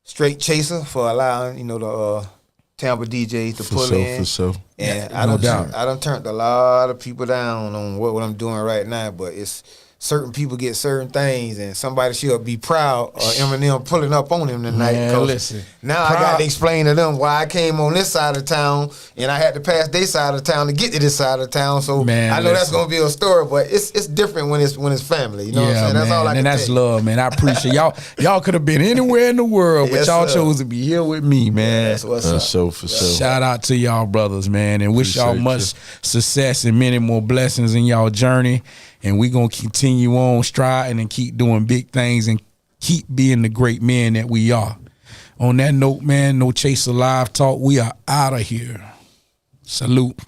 Straight Chaser for allowing, the Tampa DJs to pull in. For sure. And I done turned a lot of people down on what I'm doing right now, but it's certain people get certain things, and somebody should be proud of Eminem pulling up on him tonight. Man, listen. Now I got to explain to them why I came on this side of town, and I had to pass their side of town to get to this side of town. So man, I know that's gonna be a story, but it's different when it's family. You know what I'm saying? That's all I can and that's love, man. I appreciate y'all. Y'all could have been anywhere in the world, but y'all chose to be here with me, man. Yeah, that's what's up. For sure. Shout out to y'all brothers, man, and wish y'all much success and many more blessings in y'all journey. And we gonna continue on striding and keep doing big things and keep being the great men that we are. On that note, man, No Chaser Live Talk. We are out of here. Salute.